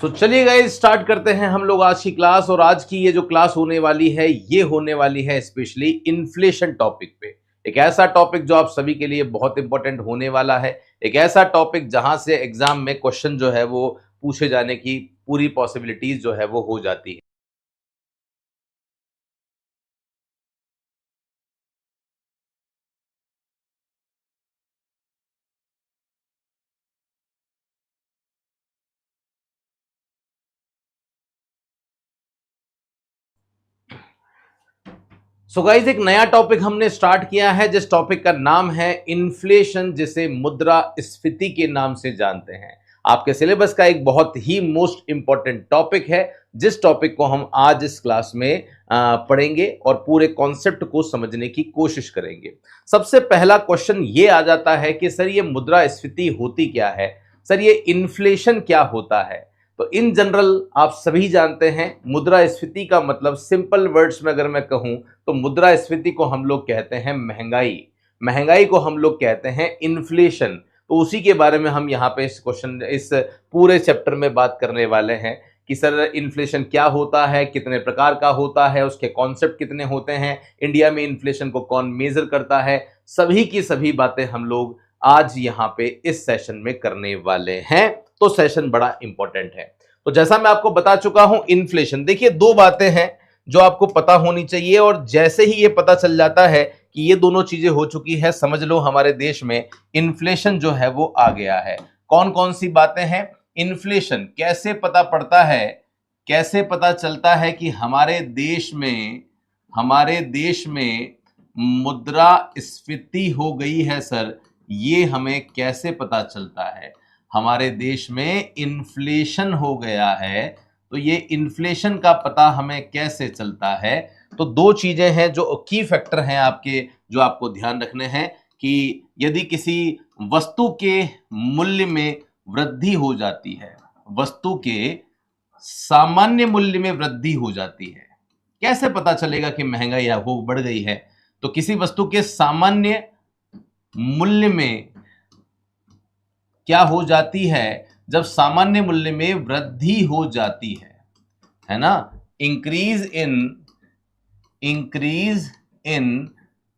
चलिए guys start करते हैं हम लोग आज की क्लास। और आज की ये जो क्लास होने वाली है ये होने वाली है स्पेशली इन्फ्लेशन टॉपिक पे। एक ऐसा टॉपिक जो आप सभी के लिए बहुत इंपॉर्टेंट होने वाला है, एक ऐसा टॉपिक जहां से एग्जाम में क्वेश्चन जो है वो पूछे जाने की पूरी पॉसिबिलिटीज जो है वो हो जाती है। सो गाइस एक नया टॉपिक हमने स्टार्ट किया है जिस टॉपिक का नाम है इन्फ्लेशन, जिसे मुद्रास्फीति के नाम से जानते हैं। आपके सिलेबस का एक बहुत ही मोस्ट इंपॉर्टेंट टॉपिक है जिस टॉपिक को हम आज इस क्लास में पढ़ेंगे और पूरे कॉन्सेप्ट को समझने की कोशिश करेंगे। सबसे पहला क्वेश्चन ये आ जाता है कि सर ये मुद्रास्फीति होती क्या है, सर ये इन्फ्लेशन क्या होता है। तो इन जनरल आप सभी जानते हैं मुद्रास्फीति का मतलब सिंपल वर्ड्स में अगर मैं कहूं तो मुद्रास्फीति को हम लोग कहते हैं महंगाई, महंगाई को हम लोग कहते हैं इन्फ्लेशन। तो उसी के बारे में हम यहाँ पे इस पूरे चैप्टर में बात करने वाले हैं कि सर इन्फ्लेशन क्या होता है, कितने प्रकार का होता है, उसके कॉन्सेप्ट कितने होते हैं, इंडिया में इन्फ्लेशन को कौन मेजर करता है, सभी की सभी बातें हम लोग आज यहाँ पे इस सेशन में करने वाले हैं। तो सेशन बड़ा इंपॉर्टेंट है। तो जैसा मैं आपको बता चुका हूं इन्फ्लेशन, देखिए दो बातें हैं जो आपको पता होनी चाहिए, और जैसे ही ये पता चल जाता है कि ये दोनों चीजें हो चुकी है, समझ लो हमारे देश में इन्फ्लेशन जो है वो आ गया है। कौन कौन सी बातें हैं? इन्फ्लेशन कैसे पता पड़ता है, कैसे पता चलता है कि हमारे देश में मुद्रास्फीति हो गई है सर, ये हमें कैसे पता चलता है? हमारे देश में इन्फ्लेशन हो गया है, तो ये इन्फ्लेशन का पता हमें कैसे चलता है? तो दो चीजें हैं जो की फैक्टर हैं आपके, जो आपको ध्यान रखने हैं कि यदि किसी वस्तु के मूल्य में वृद्धि हो जाती है, वस्तु के सामान्य मूल्य में वृद्धि हो जाती है, कैसे पता चलेगा कि महंगाई हो बढ़ गई है? तो किसी वस्तु के सामान्य मूल्य में क्या हो जाती है? जब सामान्य मूल्य में वृद्धि हो जाती है ना, increase in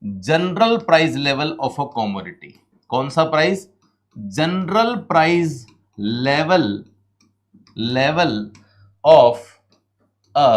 general price level of a commodity. कौन सा price? General price level of a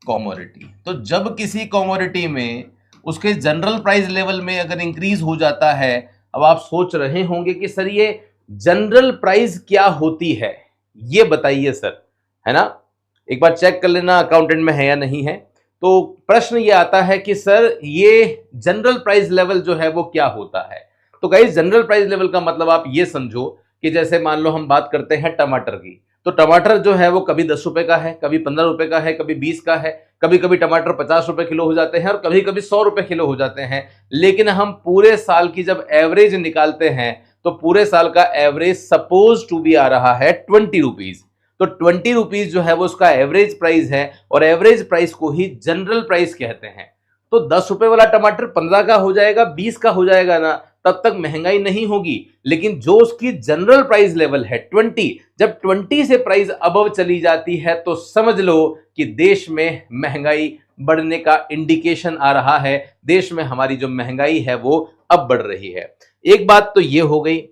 commodity. तो जब किसी कॉमोडिटी में उसके जनरल प्राइस लेवल में अगर इंक्रीज हो जाता है, अब आप सोच रहे होंगे कि सर ये जनरल प्राइस क्या होती है, ये बताइए सर, है ना? एक बार चेक कर लेना अकाउंटेंट में है या नहीं है। तो प्रश्न ये आता है कि सर ये जनरल प्राइस लेवल जो है वो क्या होता है। तो गाइस जनरल प्राइस लेवल का मतलब आप ये समझो कि जैसे मान लो हम बात करते हैं टमाटर की, तो टमाटर जो है वो कभी 10 रुपए का है, कभी 15 रुपए का है, कभी 20 का है, कभी कभी टमाटर 50 रुपए किलो हो जाते हैं और कभी कभी 100 रुपए किलो हो जाते हैं। लेकिन हम पूरे साल की जब एवरेज निकालते हैं तो पूरे साल का एवरेज सपोज टू बी आ रहा है 20 रुपीज। तो 20 रुपीज जो है वो उसका एवरेज प्राइस है, और एवरेज प्राइस को ही जनरल प्राइस कहते हैं। तो 10 रुपए वाला टमाटर 15 का हो जाएगा, 20 का हो जाएगा ना, तब तक महंगाई नहीं होगी। लेकिन जो उसकी जनरल प्राइस लेवल है 20, जब 20 से प्राइस अबव चली जाती है तो समझ लो कि देश में महंगाई बढ़ने का इंडिकेशन आ रहा है, देश में हमारी जो महंगाई है वो अब बढ़ रही है। एक बात तो ये हो गई।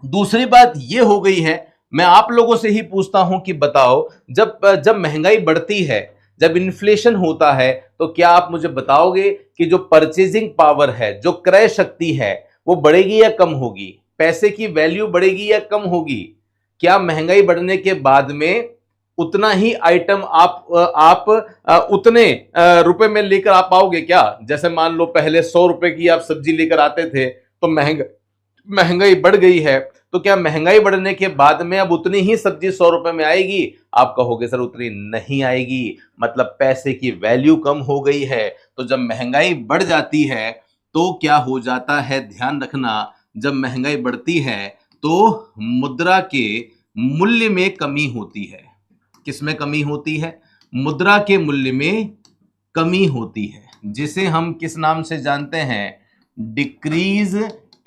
दूसरी बात ये हो गई है, मैं आप लोगों से ही पूछता हूं कि बताओ, जब महंगाई बढ़ती है, जब इन्फ्लेशन होता है, तो क्या आप मुझे बताओगे कि जो परचेजिंग पावर है, जो क्रय शक्ति है, वो बढ़ेगी या कम होगी? पैसे की वैल्यू बढ़ेगी या कम होगी? क्या महंगाई बढ़ने के बाद में उतना ही आइटम आप उतने रुपए में लेकर आ पाओगे क्या? जैसे मान लो पहले 100 रुपए की आप सब्जी लेकर आते थे, तो महंगाई बढ़ गई है, तो क्या महंगाई बढ़ने के बाद में अब उतनी ही सब्जी 100 रुपए में आएगी? आप कहोगे सर उतनी नहीं आएगी, मतलब पैसे की वैल्यू कम हो गई है। तो जब महंगाई बढ़ जाती है तो क्या हो जाता है, ध्यान रखना, जब महंगाई बढ़ती है तो मुद्रा के मूल्य में कमी होती है। किसमें कमी होती है? मुद्रा के मूल्य में कमी होती है, जिसे हम किस नाम से जानते हैं? Decrease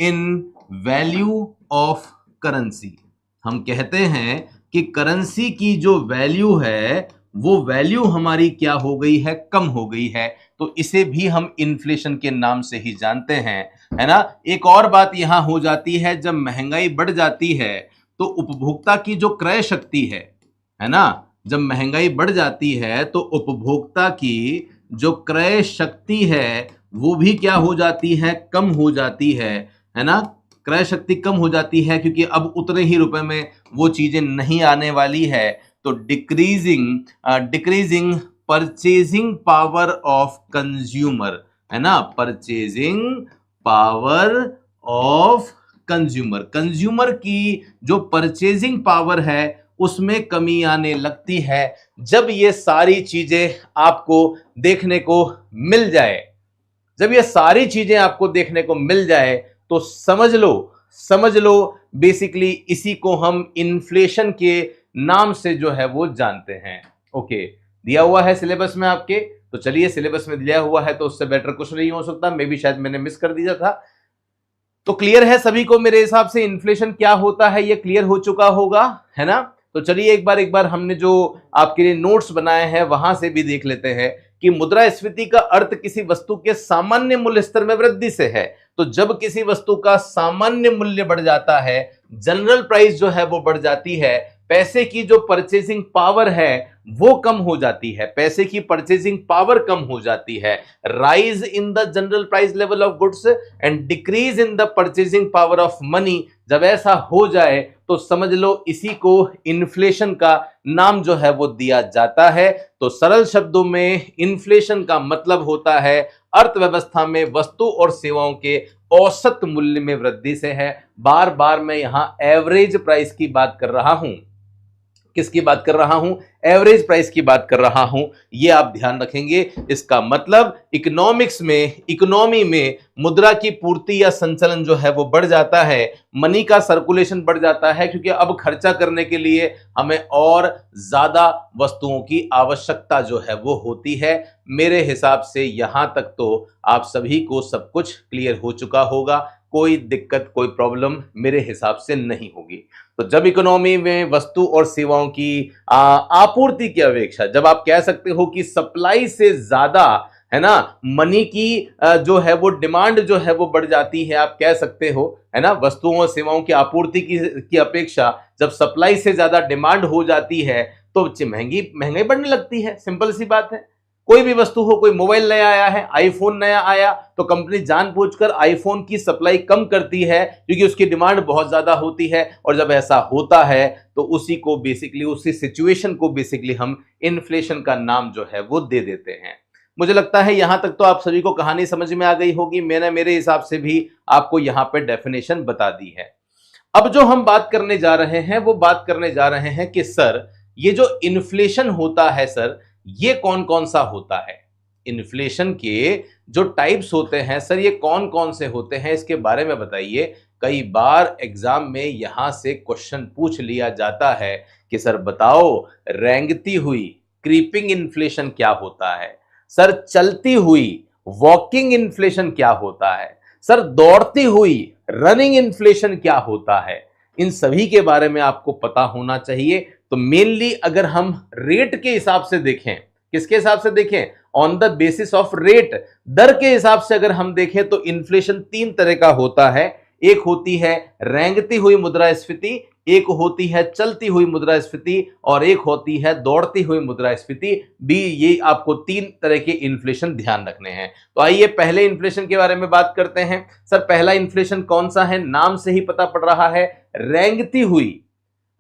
in value of currency. हम कहते हैं कि करेंसी की जो वैल्यू है वो वैल्यू हमारी क्या हो गई है, कम हो गई है। तो इसे भी हम इन्फ्लेशन के नाम से ही जानते हैं, है ना। एक और बात यहां हो जाती है, जब महंगाई बढ़ जाती है तो उपभोक्ता की जो क्रय शक्ति है ना, जब महंगाई बढ़ जाती है तो उपभोक्ता की जो क्रय शक्ति है वो भी क्या हो जाती है, कम हो जाती है ना। क्रय शक्ति कम हो जाती है क्योंकि अब उतने ही रुपए में वो चीजें नहीं आने वाली है। तो decreasing purchasing power of consumer, है ना, purchasing power of consumer, consumer की जो परचेजिंग पावर है उसमें कमी आने लगती है। जब ये सारी चीजें आपको देखने को मिल जाए, जब ये सारी चीजें आपको देखने को मिल जाए तो समझ लो बेसिकली इसी को हम इन्फ्लेशन के नाम से जो है वो जानते हैं। ओके, दिया हुआ है सिलेबस में आपके, तो चलिए सिलेबस में दिया हुआ है तो उससे बेटर कुछ नहीं हो सकता, मे भी शायद मैंने मिस कर दिया था। तो क्लियर है सभी को मेरे हिसाब से इन्फ्लेशन क्या होता है, ये क्लियर हो चुका होगा, है ना। तो चलिए एक बार हमने जो आपके लिए नोट्स बनाए हैं वहां से भी देख लेते हैं कि मुद्रास्फीति का अर्थ किसी वस्तु के सामान्य मूल्य स्तर में वृद्धि से है। तो जब किसी वस्तु का सामान्य मूल्य बढ़ जाता है, जनरल प्राइस जो है वो बढ़ जाती है, पैसे की जो परचेसिंग पावर है वो कम हो जाती है, पैसे की परचेसिंग पावर कम हो जाती है। Rise in the general price level of goods and decrease in the purchasing power of money, जब ऐसा हो जाए तो समझ लो इसी को इन्फ्लेशन का नाम जो है वो दिया जाता है। तो सरल शब्दों में इन्फ्लेशन का मतलब होता है अर्थव्यवस्था में वस्तु और सेवाओं के औसत मूल्य में वृद्धि से है। बार बार मैं यहां एवरेज प्राइस की बात कर रहा हूं, किसकी बात कर रहा हूं, एवरेज प्राइस की बात कर रहा हूं, यह आप ध्यान रखेंगे। इसका मतलब इकोनॉमी में मुद्रा की पूर्ति या संचलन जो है वो बढ़ जाता है, मनी का सर्कुलेशन बढ़ जाता है, क्योंकि अब खर्चा करने के लिए हमें और ज्यादा वस्तुओं की आवश्यकता जो है वो होती है। मेरे हिसाब से यहां तक तो आप सभी को सब कुछ क्लियर हो चुका होगा, कोई दिक्कत कोई प्रॉब्लम मेरे हिसाब से नहीं होगी। तो जब इकोनॉमी में वस्तु और सेवाओं की आपूर्ति की अपेक्षा, जब आप कह सकते हो कि सप्लाई से ज्यादा, है ना, मनी की जो है वो डिमांड जो है वो बढ़ जाती है, आप कह सकते हो, है ना, वस्तुओं और सेवाओं की आपूर्ति की अपेक्षा जब सप्लाई से ज्यादा डिमांड हो जाती है तो महंगाई बढ़ने लगती है। सिंपल सी बात है, कोई भी वस्तु हो, कोई मोबाइल नया आया है, आईफोन नया आया, तो कंपनी जानबूझकर आईफोन की सप्लाई कम करती है क्योंकि उसकी डिमांड बहुत ज्यादा होती है। और जब ऐसा होता है तो उसी सिचुएशन को बेसिकली हम इन्फ्लेशन का नाम जो है वो दे देते हैं। मुझे लगता है यहां तक तो आप सभी को कहानी समझ में आ गई होगी। मैंने मेरे हिसाब से भी आपको यहां पे डेफिनेशन बता दी है। अब जो हम बात करने जा रहे हैं वो बात करने जा रहे हैं कि सर ये जो इन्फ्लेशन होता है सर, ये कौन कौन सा होता है, इन्फ्लेशन के जो टाइप्स होते हैं सर ये कौन कौन से होते हैं, इसके बारे में बताइए। कई बार एग्जाम में यहां से क्वेश्चन पूछ लिया जाता है कि सर बताओ रेंगती हुई क्रीपिंग इन्फ्लेशन क्या होता है, सर चलती हुई वॉकिंग इन्फ्लेशन क्या होता है, सर दौड़ती हुई रनिंग इन्फ्लेशन क्या होता है। इन सभी के बारे में आपको पता होना चाहिए। तो मेनली अगर हम रेट के हिसाब से देखें, किसके हिसाब से देखें, on the basis of rate, दर के हिसाब से अगर हम देखें तो इन्फ्लेशन तीन तरह का होता है। एक होती है रेंगती हुई मुद्रास्फीति, एक होती है चलती हुई मुद्रास्फीति और एक होती है दौड़ती हुई मुद्रास्फीति भी। ये आपको तीन तरह के इन्फ्लेशन ध्यान रखने हैं। तो आइए पहले इन्फ्लेशन के बारे में बात करते हैं। सर पहला इन्फ्लेशन कौन सा है, नाम से ही पता पड़ रहा है, रेंगती हुई।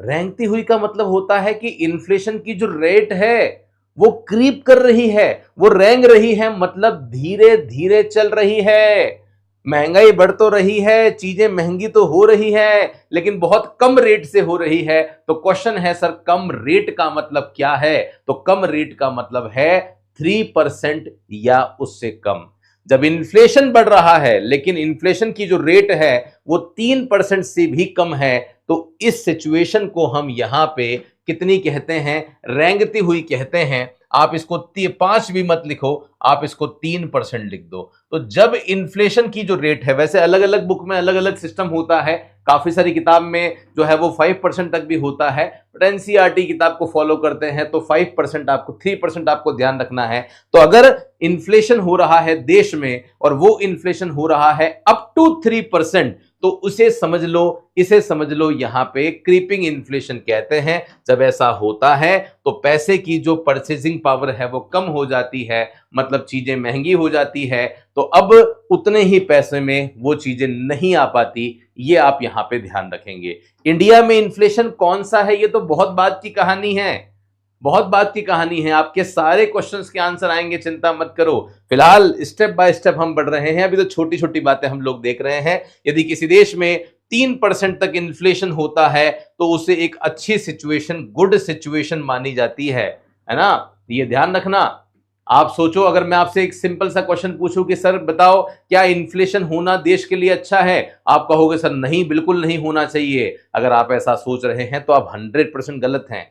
रेंगती हुई का मतलब होता है कि इन्फ्लेशन की जो रेट है वो क्रीप कर रही है, वो रेंग रही है, मतलब धीरे धीरे चल रही है। महंगाई बढ़ तो रही है, चीजें महंगी तो हो रही है, लेकिन बहुत कम रेट से हो रही है। तो क्वेश्चन है सर कम रेट का मतलब क्या है, तो कम रेट का मतलब है 3% या उससे कम। जब इन्फ्लेशन बढ़ रहा है लेकिन इन्फ्लेशन की जो रेट है वो 3% से भी कम है, तो इस सिचुएशन को हम यहां पे कितनी कहते हैं, रेंगती हुई कहते हैं। आप इसको 5 भी मत लिखो, आप इसको 3% लिख दो। तो जब इन्फ्लेशन की जो रेट है, वैसे अलग अलग बुक में अलग अलग सिस्टम होता है, काफी सारी किताब में जो है वो 5% तक भी होता है, बट एनसीईआरटी किताब को फॉलो करते हैं तो 5% आपको, 3% आपको ध्यान रखना है। तो अगर इन्फ्लेशन हो रहा है देश में और वो इन्फ्लेशन हो रहा है अप टू 3%, तो उसे समझ लो, इसे समझ लो यहां पे क्रीपिंग इन्फ्लेशन कहते हैं। जब ऐसा होता है तो पैसे की जो परचेजिंग पावर है वो कम हो जाती है, मतलब चीजें महंगी हो जाती है, तो अब उतने ही पैसे में वो चीजें नहीं आ पाती। ये आप यहां पे ध्यान रखेंगे। इंडिया में इन्फ्लेशन कौन सा है, ये तो बहुत बात की कहानी है, बहुत बात की कहानी है। आपके सारे क्वेश्चंस के आंसर आएंगे, चिंता मत करो। फिलहाल स्टेप बाय स्टेप हम बढ़ रहे हैं, अभी तो छोटी छोटी बातें हम लोग देख रहे हैं। यदि किसी देश में 3% तक इन्फ्लेशन होता है तो उसे एक अच्छी सिचुएशन, गुड सिचुएशन मानी जाती है ना, ये ध्यान रखना। आप सोचो, अगर मैं आपसे एक सिंपल सा क्वेश्चन पूछूं कि सर बताओ क्या इन्फ्लेशन होना देश के लिए अच्छा है, आप कहोगे सर नहीं, बिल्कुल नहीं होना चाहिए। अगर आप ऐसा सोच रहे हैं तो आप 100% गलत हैं।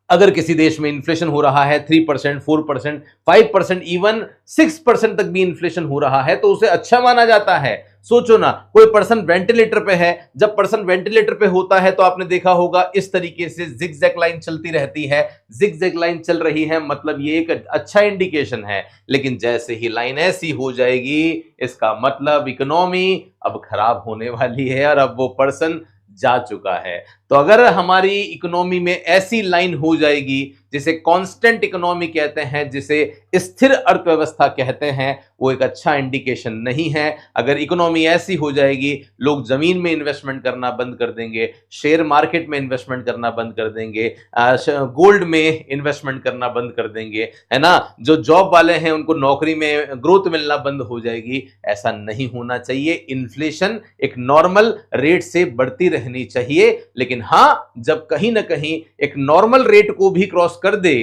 अगर किसी देश में इन्फ्लेशन हो रहा है 3%, 4%, 5%, इवन 6% तक भी इन्फ्लेशन हो रहा है तो उसे अच्छा माना जाता है। सोचो ना, कोई पर्सन वेंटिलेटर पे है, जब पर्सन वेंटिलेटर पे होता है तो आपने देखा होगा इस तरीके से जिगजैग लाइन चलती रहती है। जिगजैग लाइन चल रही है मतलब ये एक अच्छा इंडिकेशन है, लेकिन जैसे ही लाइन ऐसी हो जाएगी इसका मतलब इकोनॉमी अब खराब होने वाली है और अब वो पर्सन जा चुका है। तो अगर हमारी इकोनॉमी में ऐसी लाइन हो जाएगी जिसे कांस्टेंट इकोनॉमी कहते हैं, जिसे स्थिर अर्थव्यवस्था कहते हैं, वो एक अच्छा इंडिकेशन नहीं है। अगर इकोनॉमी ऐसी हो जाएगी, लोग जमीन में इन्वेस्टमेंट करना बंद कर देंगे, शेयर मार्केट में इन्वेस्टमेंट करना बंद कर देंगे, गोल्ड में इन्वेस्टमेंट करना बंद कर देंगे, है ना। जो जॉब वाले हैं उनको नौकरी में ग्रोथ मिलना बंद हो जाएगी। ऐसा नहीं होना चाहिए। इन्फ्लेशन एक नॉर्मल रेट से बढ़ती रहनी चाहिए, लेकिन हां, जब कहीं ना कहीं एक नॉर्मल रेट को भी क्रॉस कर दे,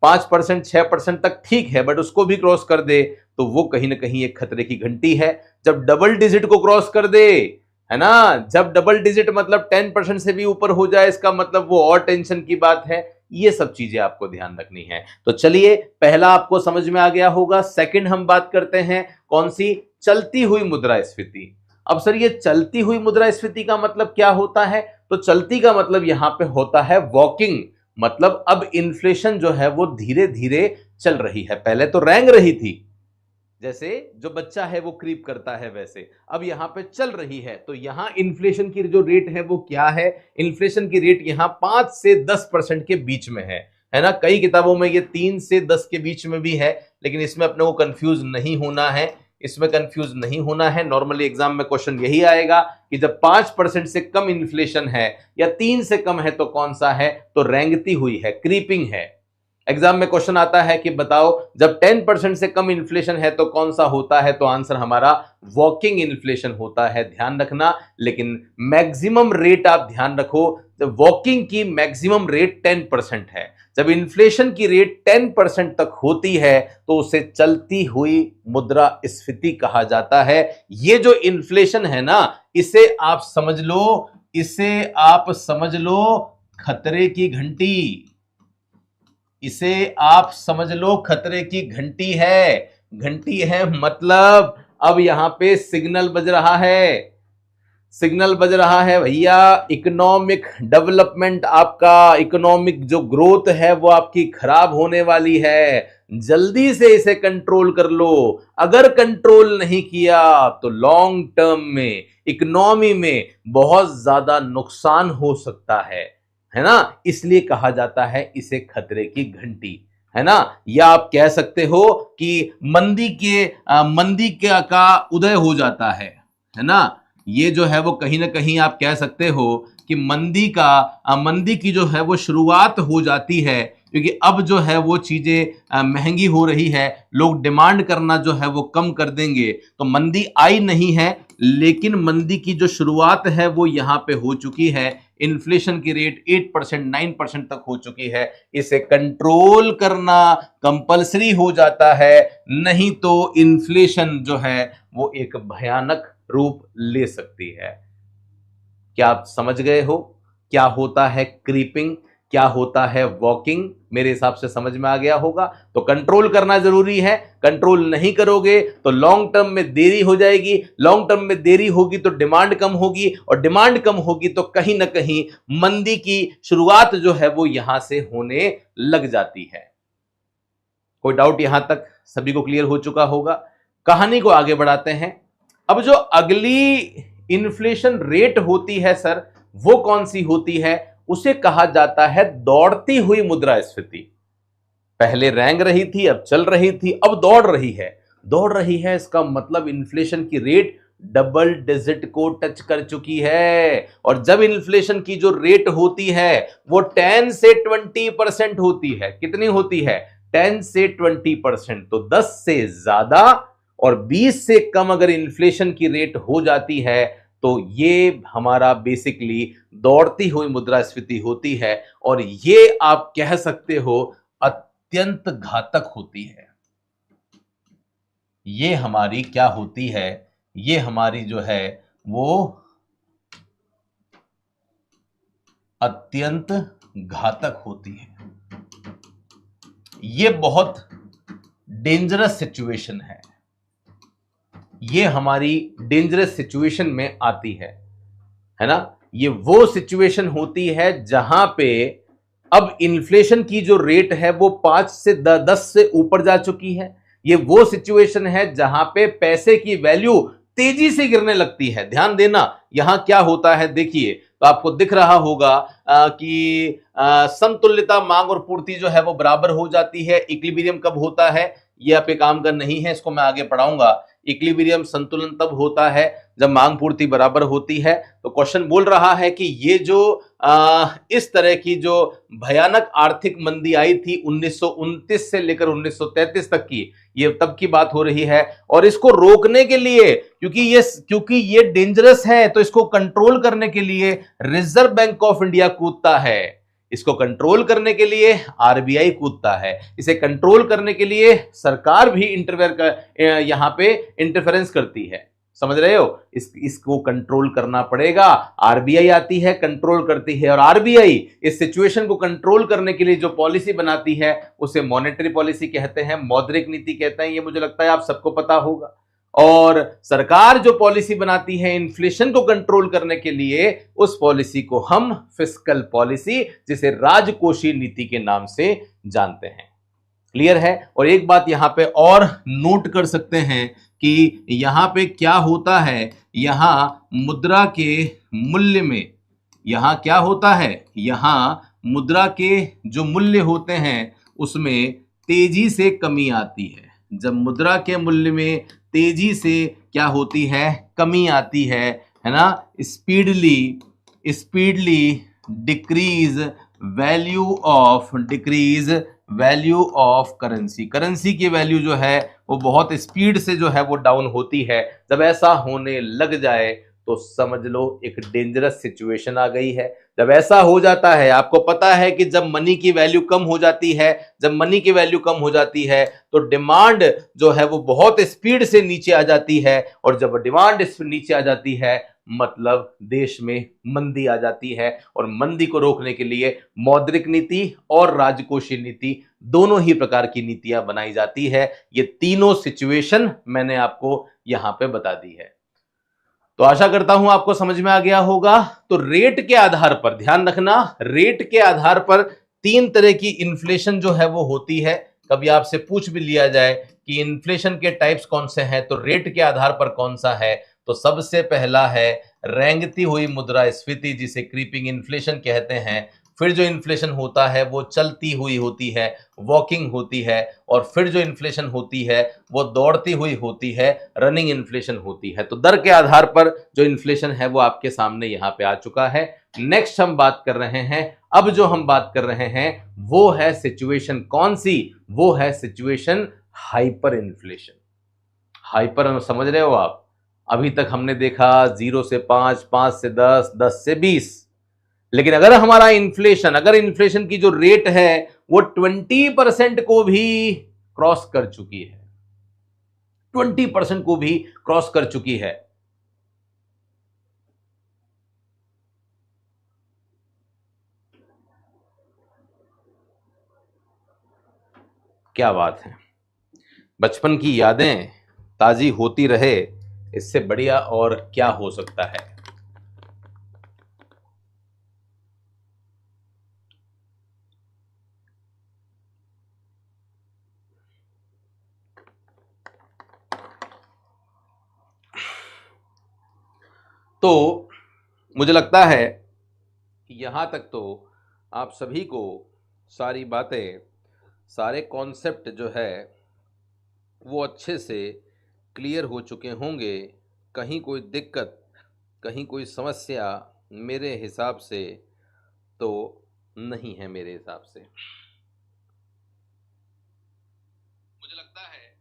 5%, 6% तक ठीक है, बट उसको भी क्रॉस कर दे तो वो कहीं ना कहीं एक खतरे की घंटी है। जब डबल डिजिट को क्रॉस कर दे, है ना, जब डबल डिजिट मतलब 10% से भी ऊपर हो जाए, इसका मतलब वो और टेंशन की बात है। ये सब चीजें आपको ध्यान रखनी है। तो चलिए, पहला आपको समझ में आ गया होगा। सेकंड हम बात करते हैं कौन सी, चलती हुई मुद्रास्फीति। अब सर ये चलती हुई मुद्रास्फीति का मतलब क्या होता है, तो चलती का मतलब यहां पे होता है वॉकिंग, मतलब अब इन्फ्लेशन जो है वो धीरे धीरे चल रही है। पहले तो रेंग रही थी, जैसे जो बच्चा है वो क्रीप करता है वैसे, अब यहां पे चल रही है। तो यहां इन्फ्लेशन की जो रेट है वो क्या है, इन्फ्लेशन की रेट यहां 5 से 10% के बीच में है ना। कई किताबों में ये 3 से 10 के बीच में भी है, लेकिन इसमें अपने को कंफ्यूज नहीं होना है, इसमें कंफ्यूज नहीं होना है। नॉर्मली एग्जाम में क्वेश्चन यही आएगा कि जब 5% से कम इन्फ्लेशन है या 3 से कम है तो कौन सा है, तो रेंगती हुई है, क्रीपिंग है। एग्जाम में क्वेश्चन आता है कि बताओ जब 10% से कम इन्फ्लेशन है तो कौन सा होता है, तो आंसर हमारा वॉकिंग इन्फ्लेशन होता है, ध्यान रखना। लेकिन मैक्सिमम रेट आप ध्यान रखो, जब वॉकिंग की मैक्सिमम रेट 10% है, जब इन्फ्लेशन की रेट 10% तक होती है तो उसे चलती हुई मुद्रास्फीति कहा जाता है। ये जो इन्फ्लेशन है ना, इसे आप समझ लो, इसे आप समझ लो खतरे की घंटी, इसे आप समझ लो खतरे की घंटी है। घंटी है मतलब अब यहां पे सिग्नल बज रहा है, सिग्नल बज रहा है भैया। इकोनॉमिक डेवलपमेंट, आपका इकोनॉमिक जो ग्रोथ है वो आपकी खराब होने वाली है। जल्दी से इसे कंट्रोल कर लो। अगर कंट्रोल नहीं किया तो लॉन्ग टर्म में इकोनॉमी में बहुत ज्यादा नुकसान हो सकता है ना। इसलिए कहा जाता है इसे खतरे की घंटी, है ना। या आप कह सकते हो कि मंदी का उदय हो जाता है ना। ये जो है वो कहीं ना कहीं आप कह सकते हो कि मंदी की जो है वो शुरुआत हो जाती है, क्योंकि अब जो है वो चीजें महंगी हो रही है, लोग डिमांड करना जो है वो कम कर देंगे। तो मंदी आई नहीं है, लेकिन मंदी की जो शुरुआत है वो यहां पे हो चुकी है। इन्फ्लेशन की रेट 8%, 9% तक हो चुकी है। इसे कंट्रोल करना कंपलसरी हो जाता है, नहीं तो इन्फ्लेशन जो है वो एक भयानक रूप ले सकती है। क्या आप समझ गए हो क्या होता है क्रीपिंग, क्या होता है वॉकिंग, मेरे हिसाब से समझ में आ गया होगा। तो कंट्रोल करना जरूरी है, कंट्रोल नहीं करोगे तो लॉन्ग टर्म में देरी हो जाएगी, लॉन्ग टर्म में देरी होगी तो डिमांड कम होगी, और डिमांड कम होगी तो कहीं ना कहीं मंदी की शुरुआत जो है वो यहां से होने लग जाती है। कोई डाउट यहां तक सभी को क्लियर हो चुका होगा। कहानी को आगे बढ़ाते हैं। अब जो अगली इन्फ्लेशन रेट होती है सर, वो कौन सी होती है? उसे कहा जाता है दौड़ती हुई मुद्रास्फीति। पहले रेंग रही थी, अब चल रही थी, अब दौड़ रही है। दौड़ रही है इसका मतलब इन्फ्लेशन की रेट डबल डिजिट को टच कर चुकी है। और जब इन्फ्लेशन की जो रेट होती है वो 10 से 20% होती है। कितनी होती है? 10 से 20%। तो 10 से ज्यादा और 20 से कम अगर इन्फ्लेशन की रेट हो जाती है तो ये हमारा बेसिकली दौड़ती हुई मुद्रास्फीति होती है, और ये आप कह सकते हो अत्यंत घातक होती है। ये हमारी क्या होती है? ये हमारी जो है वो अत्यंत घातक होती है। ये बहुत डेंजरस सिचुएशन है। ये हमारी डेंजरस सिचुएशन में आती है ना? ये वो सिचुएशन होती है जहां पे अब इन्फ्लेशन की जो रेट है वो 5 से 10 से ऊपर जा चुकी है। ये वो सिचुएशन है जहां पे पैसे की वैल्यू तेजी से गिरने लगती है। ध्यान देना यहां क्या होता है, देखिए तो आपको दिख रहा होगा कि समतुल्यता मांग और पूर्ति जो है वो बराबर हो जाती है। इक्विलिब्रियम कब होता है? ये आप पे काम का नहीं है, इसको मैं आगे पढ़ाऊंगा। इक्विलिब्रियम संतुलन तब होता है जब मांग पूर्ति बराबर होती है। तो क्वेश्चन बोल रहा है कि ये जो इस तरह की जो भयानक आर्थिक मंदी आई थी 1929 से लेकर 1933 तक की, ये तब की बात हो रही है। और इसको रोकने के लिए, क्योंकि ये डेंजरस है, तो इसको कंट्रोल करने के लिए रिजर्व बैंक ऑफ इंडिया कूदता है। इसको कंट्रोल करने के लिए आरबीआई कूदता है। इसे कंट्रोल करने के लिए सरकार भी यहां पे इंटरफेरेंस करती है। समझ रहे हो? इसको कंट्रोल करना पड़ेगा। आरबीआई आती है, कंट्रोल करती है, और आरबीआई इस सिचुएशन को कंट्रोल करने के लिए जो पॉलिसी बनाती है उसे मॉनेटरी पॉलिसी कहते हैं, मौद्रिक नीति कहते हैं। ये मुझे लगता है आप सबको पता होगा। और सरकार जो पॉलिसी बनाती है इन्फ्लेशन को कंट्रोल करने के लिए, उस पॉलिसी को हम फिस्कल पॉलिसी, जिसे राजकोषीय नीति के नाम से जानते हैं। क्लियर है? और एक बात यहां पे और नोट कर सकते हैं कि यहां पे क्या होता है, यहां मुद्रा के मूल्य में, यहां क्या होता है, यहां मुद्रा के जो मूल्य होते हैं उसमें तेजी से कमी आती है। जब मुद्रा के मूल्य में तेजी से क्या होती है, कमी आती है ना? Speedly decrease value of currency की वैल्यू जो है वो बहुत स्पीड से जो है वो डाउन होती है। जब ऐसा होने लग जाए तो समझ लो एक डेंजरस सिचुएशन आ गई है। जब ऐसा हो जाता है, आपको पता है कि जब मनी की वैल्यू कम हो जाती है, तो डिमांड जो है वो बहुत स्पीड से नीचे आ जाती है, और जब डिमांड नीचे आ जाती है मतलब देश में मंदी आ जाती है। और मंदी को रोकने के लिए मौद्रिक नीति और राजकोषीय नीति दोनों ही प्रकार की नीतियां बनाई जाती है। ये तीनों सिचुएशन मैंने आपको यहां पे बता दी है। तो आशा करता हूं आपको समझ में आ गया होगा। तो रेट के आधार पर ध्यान रखना, रेट के आधार पर 3 तरह की इन्फ्लेशन जो है वो होती है। कभी आपसे पूछ भी लिया जाए कि इन्फ्लेशन के टाइप्स कौन से हैं, तो रेट के आधार पर कौन सा है, तो सबसे पहला है रेंगती हुई मुद्रास्फीति, जिसे क्रीपिंग इन्फ्लेशन कहते हैं। फिर जो इन्फ्लेशन होता है वो चलती हुई होती है, वॉकिंग होती है। और फिर जो इन्फ्लेशन होती है वो दौड़ती हुई होती है, रनिंग इन्फ्लेशन होती है। तो दर के आधार पर जो इन्फ्लेशन है वो आपके सामने यहां पे आ चुका है। नेक्स्ट हम बात कर रहे हैं, अब जो हम बात कर रहे हैं वो है सिचुएशन कौन सी? वो है सिचुएशन हाइपर इन्फ्लेशन। हाइपर समझ रहे हो आप? अभी तक हमने देखा 0 से 5, 5 से 10, 10 से 20। लेकिन अगर हमारा इन्फ्लेशन की जो रेट है वो 20% को भी क्रॉस कर चुकी है, 20% को भी क्रॉस कर चुकी है, क्या बात है, बचपन की यादें ताजी होती रहे, इससे बढ़िया और क्या हो सकता है। तो मुझे लगता है यहां तक तो आप सभी को सारी बातें, सारे कॉन्सेप्ट जो है वो अच्छे से क्लियर हो चुके होंगे। कहीं कोई दिक्कत, कहीं कोई समस्या मेरे हिसाब से तो नहीं है। मेरे हिसाब से मुझे लगता है,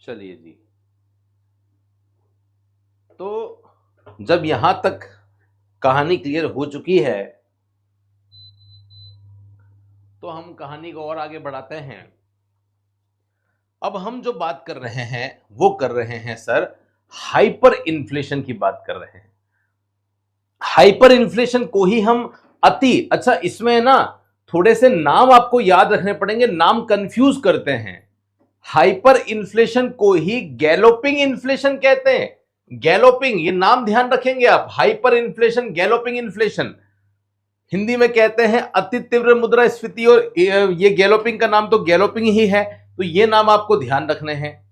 चलिए जी, तो जब यहां तक कहानी क्लियर हो चुकी है तो हम कहानी को और आगे बढ़ाते हैं। अब हम जो बात कर रहे हैं वो कर रहे हैं सर, हाइपर इन्फ्लेशन की बात कर रहे हैं। हाइपर इन्फ्लेशन को ही हम अच्छा, इसमें ना थोड़े से नाम आपको याद रखने पड़ेंगे, नाम कंफ्यूज करते हैं। हाइपर इन्फ्लेशन को ही गैलोपिंग इन्फ्लेशन कहते हैं। गैलोपिंग, ये नाम ध्यान रखेंगे आप, hyper inflation, galloping inflation. Hindi में कहते हैं अति तीव्र मुद्रास्फीति, और ये गैलोपिंग का नाम तो गैलोपिंग ही है। तो ये नाम आपको ध्यान रखने हैं।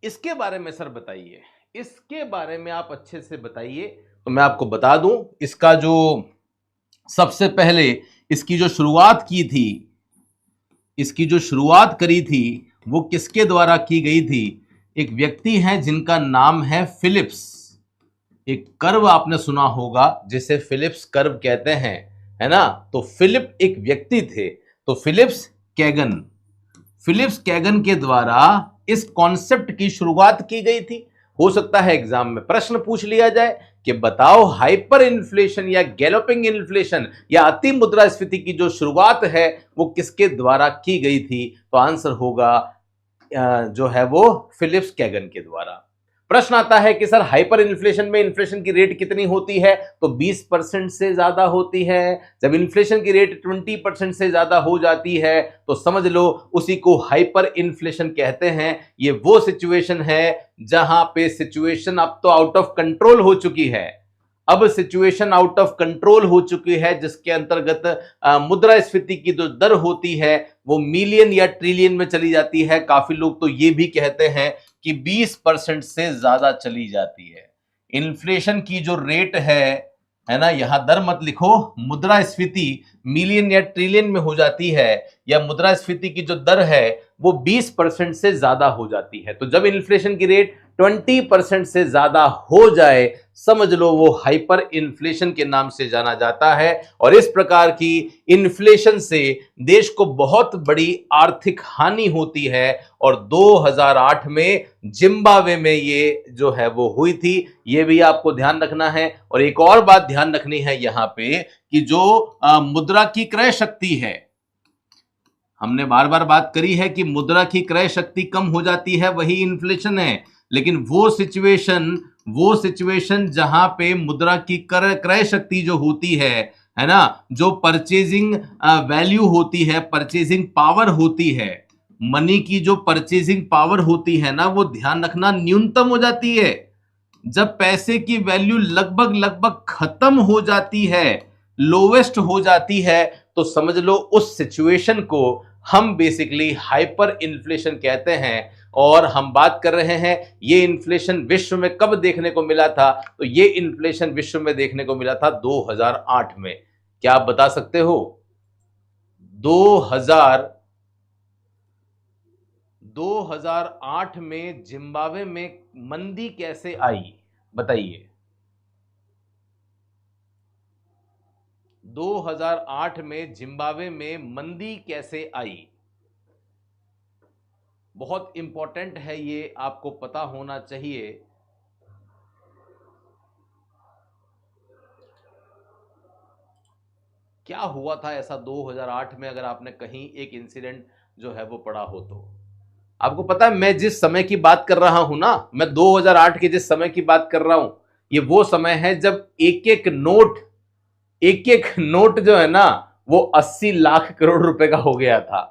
इसके बारे में सर बताइए, इसके बारे में आप अच्छे से बताइए। तो मैं आपको बता दूं, इसका जो सबसे पहले इसकी जो शुरुआत की थी, इसकी जो शुरुआत करी थी वो किसके द्वारा की गई थी? एक व्यक्ति है जिनका नाम है फिलिप्स। एक कर्व आपने सुना होगा जिसे फिलिप्स कर्व कहते हैं, है ना? तो फिलिप एक व्यक्ति थे, तो फिलिप्स कैगन के द्वारा इस कॉन्सेप्ट की शुरुआत की गई थी। हो सकता है एग्जाम में प्रश्न पूछ लिया जाए कि बताओ हाइपर इन्फ्लेशन या गैलोपिंग इन्फ्लेशन या अति मुद्रास्फीति की जो शुरुआत है वो किसके द्वारा की गई थी? तो आंसर होगा जो है वो फिलिप्स कैगन के द्वारा। प्रश्न आता है कि सर हाइपर इन्फ्लेशन में इन्फ्लेशन की रेट कितनी होती है? तो 20% से ज्यादा होती है। जब इन्फ्लेशन की रेट 20% से ज्यादा हो जाती है तो समझ लो उसी को हाइपर इन्फ्लेशन कहते हैं। ये वो सिचुएशन है जहां पे सिचुएशन अब तो आउट ऑफ कंट्रोल हो चुकी है। अब सिचुएशन आउट ऑफ कंट्रोल हो चुकी है, जिसके अंतर्गत मुद्रास्फीति की जो दर होती है वो मिलियन या ट्रिलियन में चली जाती है। काफी लोग तो ये भी कहते हैं कि 20% से ज्यादा चली जाती है। इन्फ्लेशन की जो रेट है ना, यहां दर मत लिखो, मुद्रास्फीति मिलियन या ट्रिलियन में हो जाती है, या मुद्रास्फीति की जो दर है वो 20% से ज्यादा हो जाती है। तो जब इन्फ्लेशन की रेट 20% से ज्यादा हो जाए, समझ लो वो हाइपर इन्फ्लेशन के नाम से जाना जाता है। और इस प्रकार की इन्फ्लेशन से देश को बहुत बड़ी आर्थिक हानि होती है। और 2008 में जिम्बाब्वे में ये जो है वो हुई थी, ये भी आपको ध्यान रखना है। और एक और बात ध्यान रखनी है यहां पे कि जो मुद्रा की क्रय शक्ति है, हमने बार बार बात करी है कि मुद्रा की क्रय शक्ति कम हो जाती है, वही इन्फ्लेशन है। लेकिन वो सिचुएशन जहां पे मुद्रा की क्रय शक्ति जो होती है ना, जो परचेजिंग वैल्यू होती है, परचेजिंग पावर होती है, मनी की जो परचेजिंग पावर होती है ना, वो ध्यान रखना न्यूनतम हो जाती है। जब पैसे की वैल्यू लगभग खत्म हो जाती है, लोवेस्ट हो जाती है, तो समझ लो उस सिचुएशन को हम बेसिकली हाइपर इन्फ्लेशन कहते हैं। और हम बात कर रहे हैं ये इन्फ्लेशन विश्व में कब देखने को मिला था? तो ये इन्फ्लेशन विश्व में देखने को मिला था 2008 में। क्या आप बता सकते हो 2008 में जिम्बाब्वे में मंदी कैसे आई? बताइए। 2008 में जिम्बाब्वे में मंदी कैसे आई? बहुत इंपॉर्टेंट है, ये आपको पता होना चाहिए। क्या हुआ था ऐसा 2008 में? अगर आपने कहीं एक इंसिडेंट जो है वो पढ़ा हो तो आपको पता है। मैं जिस समय की बात कर रहा हूं ना, मैं 2008 के जिस समय की बात कर रहा हूं, ये वो समय है जब एक एक नोट जो है ना वो 80 लाख करोड़ रुपए का हो गया था।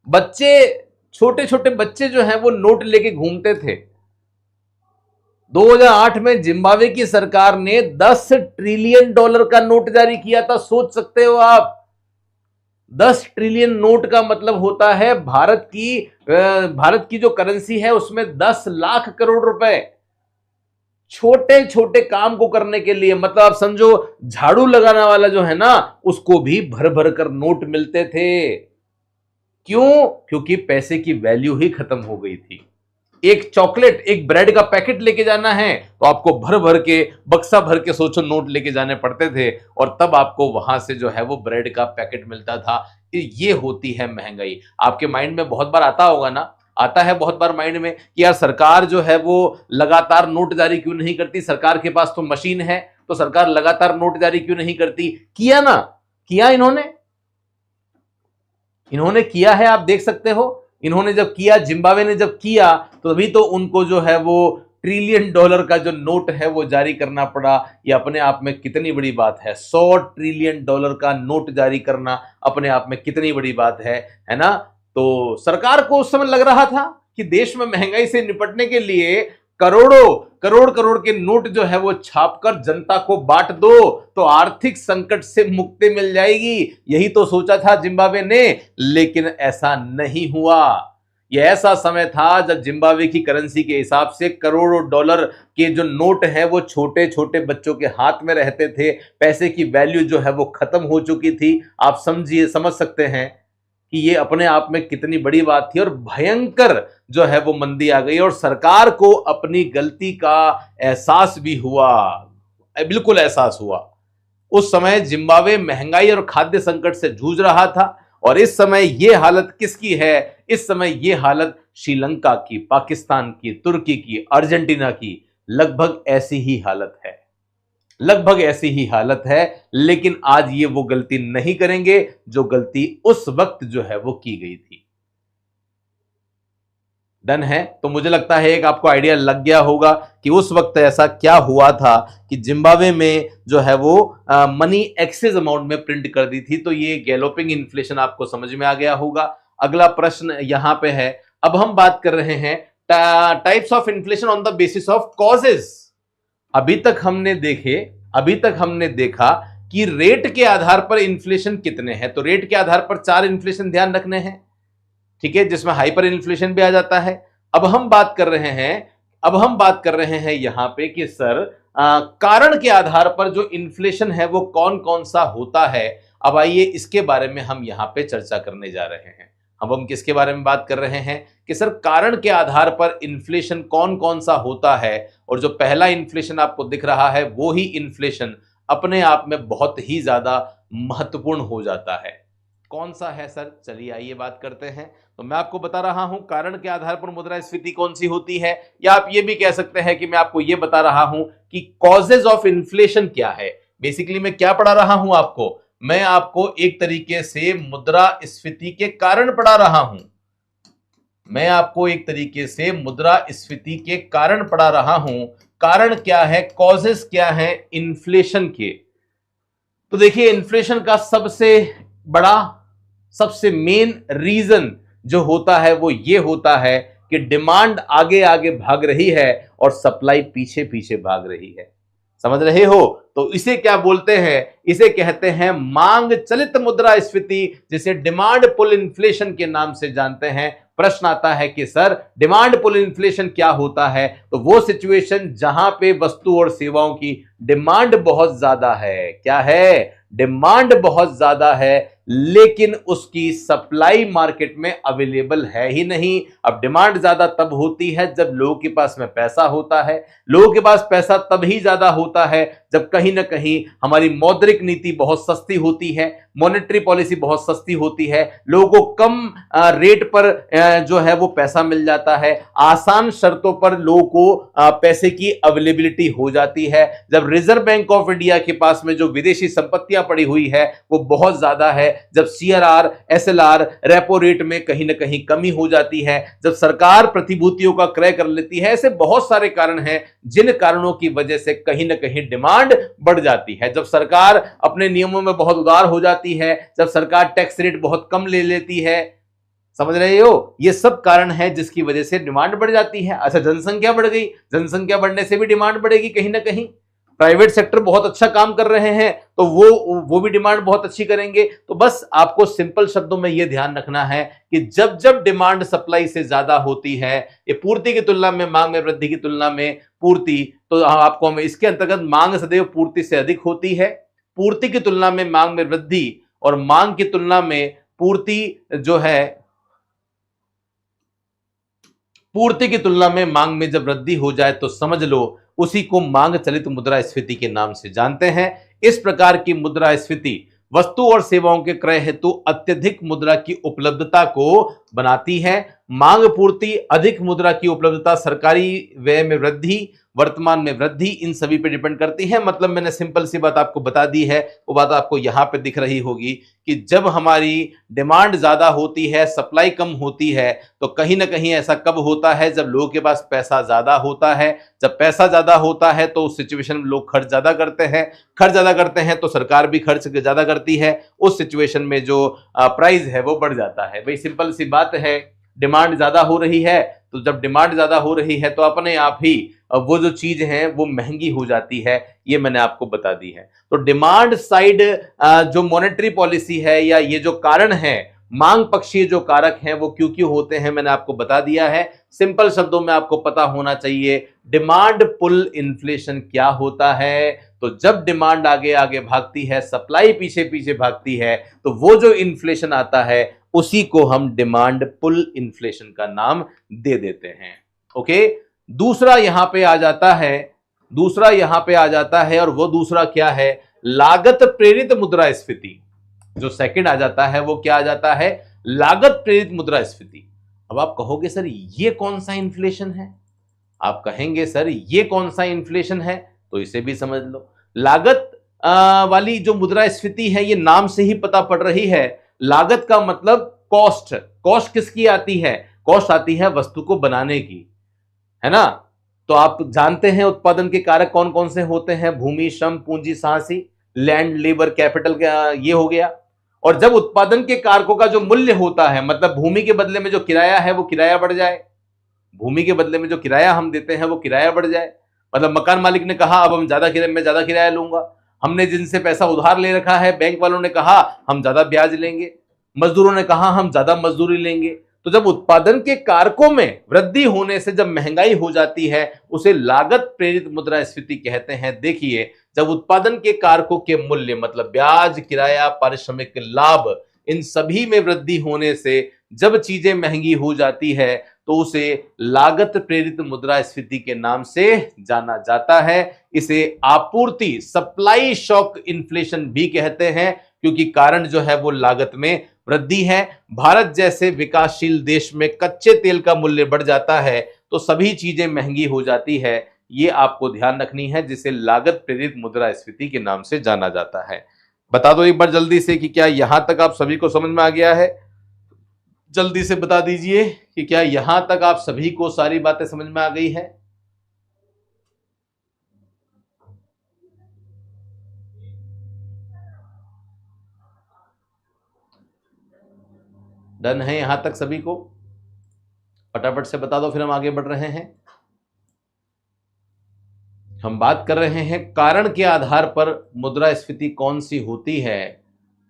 बच्चे, छोटे छोटे बच्चे जो हैं वो नोट लेके घूमते थे। 2008 में जिम्बाब्वे की सरकार ने $10 ट्रिलियन का नोट जारी किया था। सोच सकते हो आप, 10 ट्रिलियन नोट का मतलब होता है भारत की जो करेंसी है उसमें 10 लाख करोड़ रुपए। छोटे छोटे काम को करने के लिए, मतलब आप समझो झाड़ू लगाने वाला जो है ना, उसको भी भर भर कर नोट मिलते थे। क्यों? क्योंकि पैसे की वैल्यू ही खत्म हो गई थी। एक चॉकलेट, एक ब्रेड का पैकेट लेके जाना है तो आपको भर भर के, बक्सा भर के सोचो नोट लेके जाने पड़ते थे, और तब आपको वहां से जो है वो ब्रेड का पैकेट मिलता था। ये होती है महंगाई। आपके माइंड में बहुत बार आता होगा ना, आता है बहुत बार माइंड में कि यार सरकार जो है वो लगातार नोट जारी क्यों नहीं करती, सरकार के पास तो मशीन है, तो सरकार लगातार नोट जारी क्यों नहीं करती। किया ना, किया इन्होंने किया है, आप देख सकते हो। इन्होंने जब किया, जिम्बाब्वे ने जब किया, तो तभी तो उनको जो है वो $1 ट्रिलियन का जो नोट है वो जारी करना पड़ा। ये अपने आप में कितनी बड़ी बात है। $100 ट्रिलियन का नोट जारी करना अपने आप में कितनी बड़ी बात है ना। तो सरकार को उस समय लग रहा था कि देश में महंगाई से निपटने के लिए करोड़ के नोट जो है वो छापकर जनता को बांट दो तो आर्थिक संकट से मुक्ति मिल जाएगी। यही तो सोचा था जिम्बाब्वे ने, लेकिन ऐसा नहीं हुआ। यह ऐसा समय था जब जिम्बाब्वे की करेंसी के हिसाब से करोड़ों डॉलर के जो नोट हैं वो छोटे छोटे बच्चों के हाथ में रहते थे। पैसे की वैल्यू जो है वो खत्म हो चुकी थी। आप समझ सकते हैं कि ये अपने आप में कितनी बड़ी बात थी, और भयंकर जो है वो मंदी आ गई, और सरकार को अपनी गलती का एहसास भी हुआ, बिल्कुल एहसास हुआ। उस समय जिम्बाब्वे महंगाई और खाद्य संकट से जूझ रहा था, और इस समय ये हालत किसकी है? इस समय ये हालत श्रीलंका की, पाकिस्तान की, तुर्की की, अर्जेंटीना की, लगभग ऐसी ही हालत है, लगभग ऐसी ही हालत है। लेकिन आज ये वो गलती नहीं करेंगे जो गलती उस वक्त जो है वो की गई थी। डन है? तो मुझे लगता है एक आपको आइडिया लग गया होगा कि उस वक्त ऐसा क्या हुआ था कि जिम्बाब्वे में जो है वो मनी एक्सेस अमाउंट में प्रिंट कर दी थी। तो ये गैलोपिंग इन्फ्लेशन आपको समझ में आ गया होगा। अगला प्रश्न यहां पे है, अब हम बात कर रहे हैं types of inflation on the basis of causes. अभी तक हमने देखा कि रेट के आधार पर इन्फ्लेशन कितने हैं। तो रेट के आधार पर 4 इन्फ्लेशन ध्यान रखने हैं, ठीक है, जिसमें हाइपर इन्फ्लेशन भी आ जाता है। अब हम बात कर रहे हैं यहां पे कि सर कारण के आधार पर जो इन्फ्लेशन है वो कौन कौन सा होता है। अब आइए इसके बारे में हम यहां पे चर्चा करने जा रहे हैं। अब हम किसके बारे में बात कर रहे हैं कि सर कारण के आधार पर इन्फ्लेशन कौन कौन सा होता है, और जो पहला इन्फ्लेशन आपको दिख रहा है वो ही इन्फ्लेशन अपने आप में बहुत ही ज्यादा महत्वपूर्ण हो जाता है। कौन सा है सर? चलिए आइए बात करते हैं। तो मैं आपको बता रहा हूं कारण के आधार पर मुद्रास्फीति कौन सी होती है, या आप ये भी कह सकते हैं कि मैं आपको ये बता रहा हूं कि कॉजेज ऑफ इन्फ्लेशन क्या है। बेसिकली मैं क्या पढ़ा रहा हूं आपको? मैं आपको एक तरीके से मुद्रास्फीति के कारण पढ़ा रहा हूं। कारण क्या है, कॉजेस क्या है इन्फ्लेशन के? तो देखिए इन्फ्लेशन का सबसे बड़ा, सबसे मेन रीजन जो होता है वो ये होता है कि डिमांड आगे आगे भाग रही है और सप्लाई पीछे पीछे भाग रही है। समझ रहे हो? तो इसे क्या बोलते हैं? इसे कहते हैं मांग चलित मुद्रास्फीति, जिसे डिमांड पुल इन्फ्लेशन के नाम से जानते हैं। प्रश्न आता है कि सर डिमांड पुल इन्फ्लेशन क्या होता है? तो वो सिचुएशन जहां पे वस्तु और सेवाओं की डिमांड बहुत ज्यादा है। क्या है? डिमांड बहुत ज्यादा है, लेकिन उसकी सप्लाई मार्केट में अवेलेबल है ही नहीं। अब डिमांड ज्यादा तब होती है जब लोगों के पास में पैसा होता है। लोगों के पास पैसा तभी ज्यादा होता है जब कहीं ना कहीं हमारी मौद्रिक नीति बहुत सस्ती होती है, मॉनेटरी पॉलिसी बहुत सस्ती होती है, लोगों को कम रेट पर जो है वो पैसा मिल जाता है, आसान शर्तों पर लोगों को पैसे की अवेलेबिलिटी हो जाती है। जब रिजर्व बैंक ऑफ इंडिया के पास में जो विदेशी संपत्तियां पड़ी हुई है वो बहुत ज्यादा है, जब CRR, SLR, रेपो रेट में कहीं ना कहीं कमी हो जाती है, जब सरकार प्रतिभूतियों का क्रय कर लेती है, ऐसे बहुत सारे कारण हैं जिन कारणों की वजह से कहीं ना कहीं डिमांड बढ़ जाती है। जब सरकार अपने नियमों में बहुत उदार हो जाती है, जब सरकार टैक्स रेट बहुत कम ले लेती है, समझ रहे हो? ये सब कारण है जिसकी वजह से डिमांड बढ़ जाती है। अच्छा, जनसंख्या बढ़ गई, जनसंख्या बढ़ने से भी डिमांड बढ़ेगी कहीं ना कहीं। प्राइवेट सेक्टर बहुत अच्छा काम कर रहे हैं तो वो भी डिमांड बहुत अच्छी करेंगे। तो बस आपको सिंपल शब्दों में यह ध्यान रखना है कि जब जब डिमांड सप्लाई से ज्यादा होती है, ये पूर्ति की तुलना में, मांग में वृद्धि की तुलना में पूर्ति, तो आपको हम इसके अंतर्गत मांग सदैव पूर्ति से अधिक होती है, पूर्ति की तुलना में मांग में वृद्धि, और मांग की तुलना में पूर्ति जो है, पूर्ति की तुलना में मांग में जब वृद्धि हो जाए तो समझ लो उसी को मांग चलित मुद्रास्फीति के नाम से जानते हैं। इस प्रकार की मुद्रास्फीति वस्तु और सेवाओं के क्रय हेतु अत्यधिक मुद्रा की उपलब्धता को बनाती है। मांग पूर्ति, अधिक मुद्रा की उपलब्धता, सरकारी व्यय में वृद्धि, वर्तमान में वृद्धि, इन सभी पे डिपेंड करती है। मतलब मैंने सिंपल सी बात आपको बता दी है, वो बात आपको यहां पे दिख रही होगी कि जब हमारी डिमांड ज्यादा होती है, सप्लाई कम होती है, तो कहीं ना कहीं ऐसा कब होता है? जब लोगों के पास पैसा ज्यादा होता है। जब पैसा ज्यादा होता है तो उस सिचुएशन में लोग खर्च ज्यादा करते हैं, खर्च ज्यादा करते हैं तो सरकार भी खर्च ज्यादा करती है। उस सिचुएशन में जो प्राइस है वो बढ़ जाता है। भाई सिंपल सी बात है, डिमांड ज्यादा हो रही है, तो जब डिमांड ज्यादा हो रही है तो अपने आप ही वो जो चीज है वो महंगी हो जाती है। ये मैंने आपको बता दी है। तो डिमांड साइड जो मॉनेटरी पॉलिसी है, या ये जो कारण है, मांग पक्षीय जो कारक हैं, वो क्यों क्यों होते हैं मैंने आपको बता दिया है। सिंपल शब्दों में आपको पता होना चाहिए डिमांड पुल इन्फ्लेशन क्या होता है। तो जब डिमांड आगे आगे भागती है, सप्लाई पीछे पीछे भागती है, तो वो जो इन्फ्लेशन आता है उसी को हम डिमांड पुल इन्फ्लेशन का नाम दे देते हैं। ओके, दूसरा यहां पे आ जाता है, और वो दूसरा क्या है? लागत प्रेरित मुद्रास्फीति। जो सेकंड आ जाता है वो क्या आ जाता है? लागत प्रेरित मुद्रास्फीति। अब आप कहोगे सर ये कौन सा इन्फ्लेशन है? आप कहेंगे सर ये कौन सा इन्फ्लेशन है? तो इसे भी समझ लो। लागत वाली जो मुद्रास्फीति है, ये नाम से ही पता पड़ रही है। लागत का मतलब कॉस्ट। कॉस्ट किसकी आती है? कॉस्ट आती है वस्तु को बनाने की, है ना? तो आप जानते हैं उत्पादन के कारक कौन कौन से होते हैं? भूमि, श्रम, पूंजी, साहसी, लैंड, लेबर, कैपिटल, ये हो गया। और जब उत्पादन के कारकों का जो मूल्य होता है, मतलब भूमि के बदले में जो किराया है वो किराया बढ़ जाए, भूमि के बदले में जो किराया हम देते हैं वो किराया बढ़ जाए। मतलब मकान मालिक ने कहा अब हम मैं ज्यादा किराया लूंगा। हमने जिनसे पैसा उधार ले रखा है, बैंक वालों ने कहा हम ज्यादा ब्याज लेंगे, मजदूरों ने कहा हम ज्यादा मजदूरी लेंगे। तो जब उत्पादन के कारकों में वृद्धि होने से जब महंगाई हो जाती है, उसे लागत प्रेरित मुद्रास्फीति कहते हैं। देखिए, जब उत्पादन के कारकों के मूल्य, मतलब ब्याज, किराया, पारिश्रमिक लाभ, इन सभी में वृद्धि होने से जब चीजें महंगी हो जाती है तो उसे लागत प्रेरित मुद्रास्फीति के नाम से जाना जाता है। इसे आपूर्ति, सप्लाई शॉक इन्फ्लेशन भी कहते हैं, क्योंकि कारण जो है वो लागत में वृद्धि है। भारत जैसे विकासशील देश में कच्चे तेल का मूल्य बढ़ जाता है तो सभी चीजें महंगी हो जाती है। ये आपको ध्यान रखनी है, जिसे लागत प्रेरित मुद्रास्फीति के नाम से जाना जाता है। बता दो एक बार जल्दी से कि क्या यहां तक आप सभी को समझ में आ गया है? जल्दी से बता दीजिए कि क्या यहां तक आप सभी को सारी बातें समझ में आ गई है? डन है यहां तक सभी को? फटाफट से बता दो, फिर हम आगे बढ़ रहे हैं। हम बात कर रहे हैं कारण के आधार पर मुद्रास्फीति कौन सी होती है।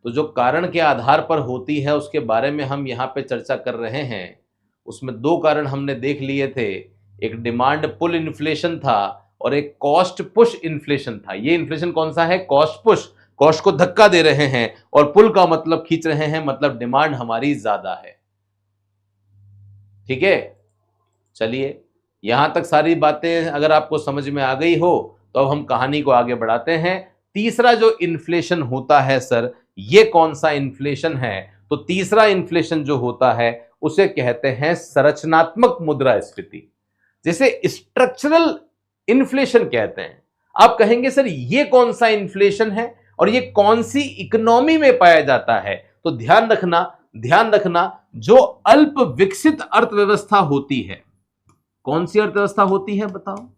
तो जो कारण के आधार पर होती है उसके बारे में हम यहाँ पे चर्चा कर रहे हैं। उसमें दो कारण हमने देख लिए थे, एक डिमांड पुल इन्फ्लेशन था और एक कॉस्ट पुश इन्फ्लेशन था। ये इन्फ्लेशन कौन सा है? कॉस्ट पुश, कॉस्ट को धक्का दे रहे हैं, और पुल का मतलब खींच रहे हैं, मतलब डिमांड हमारी ज्यादा है। ठीक है, चलिए यहां तक सारी बातें अगर आपको समझ में आ गई हो तो अब हम कहानी को आगे बढ़ाते हैं। तीसरा जो इन्फ्लेशन होता है सर, ये कौन सा इन्फ्लेशन है? तो तीसरा इन्फ्लेशन जो होता है उसे कहते हैं संरचनात्मक मुद्रास्फीति, जिसे स्ट्रक्चरल इन्फ्लेशन कहते हैं। आप कहेंगे सर ये कौन सा इन्फ्लेशन है और ये कौन सी इकोनॉमी में पाया जाता है? तो ध्यान रखना, जो अल्प विकसित अर्थव्यवस्था होती है, कौन सी अर्थव्यवस्था होती है बताओ?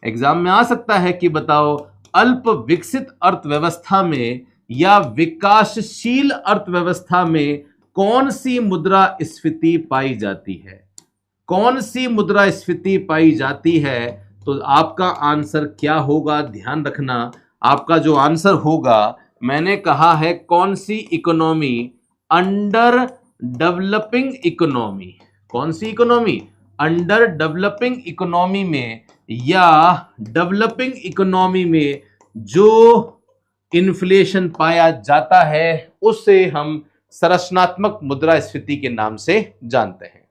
एग्जाम में आ सकता है कि बताओ अल्प विकसित अर्थव्यवस्था में या विकासशील अर्थव्यवस्था में कौन सी मुद्रास्फीति पाई जाती है? कौन सी मुद्रास्फीति पाई जाती है? तो आपका आंसर क्या होगा, ध्यान रखना। आपका जो आंसर होगा, मैंने कहा है कौन सी इकोनॉमी, अंडर डेवलपिंग इकोनॉमी। कौन सी इकोनॉमी? अंडर डेवलपिंग इकोनॉमी में या डेवलपिंग इकोनॉमी में जो इन्फ्लेशन पाया जाता है उसे हम संरचनात्मक मुद्रास्फीति के नाम से जानते हैं।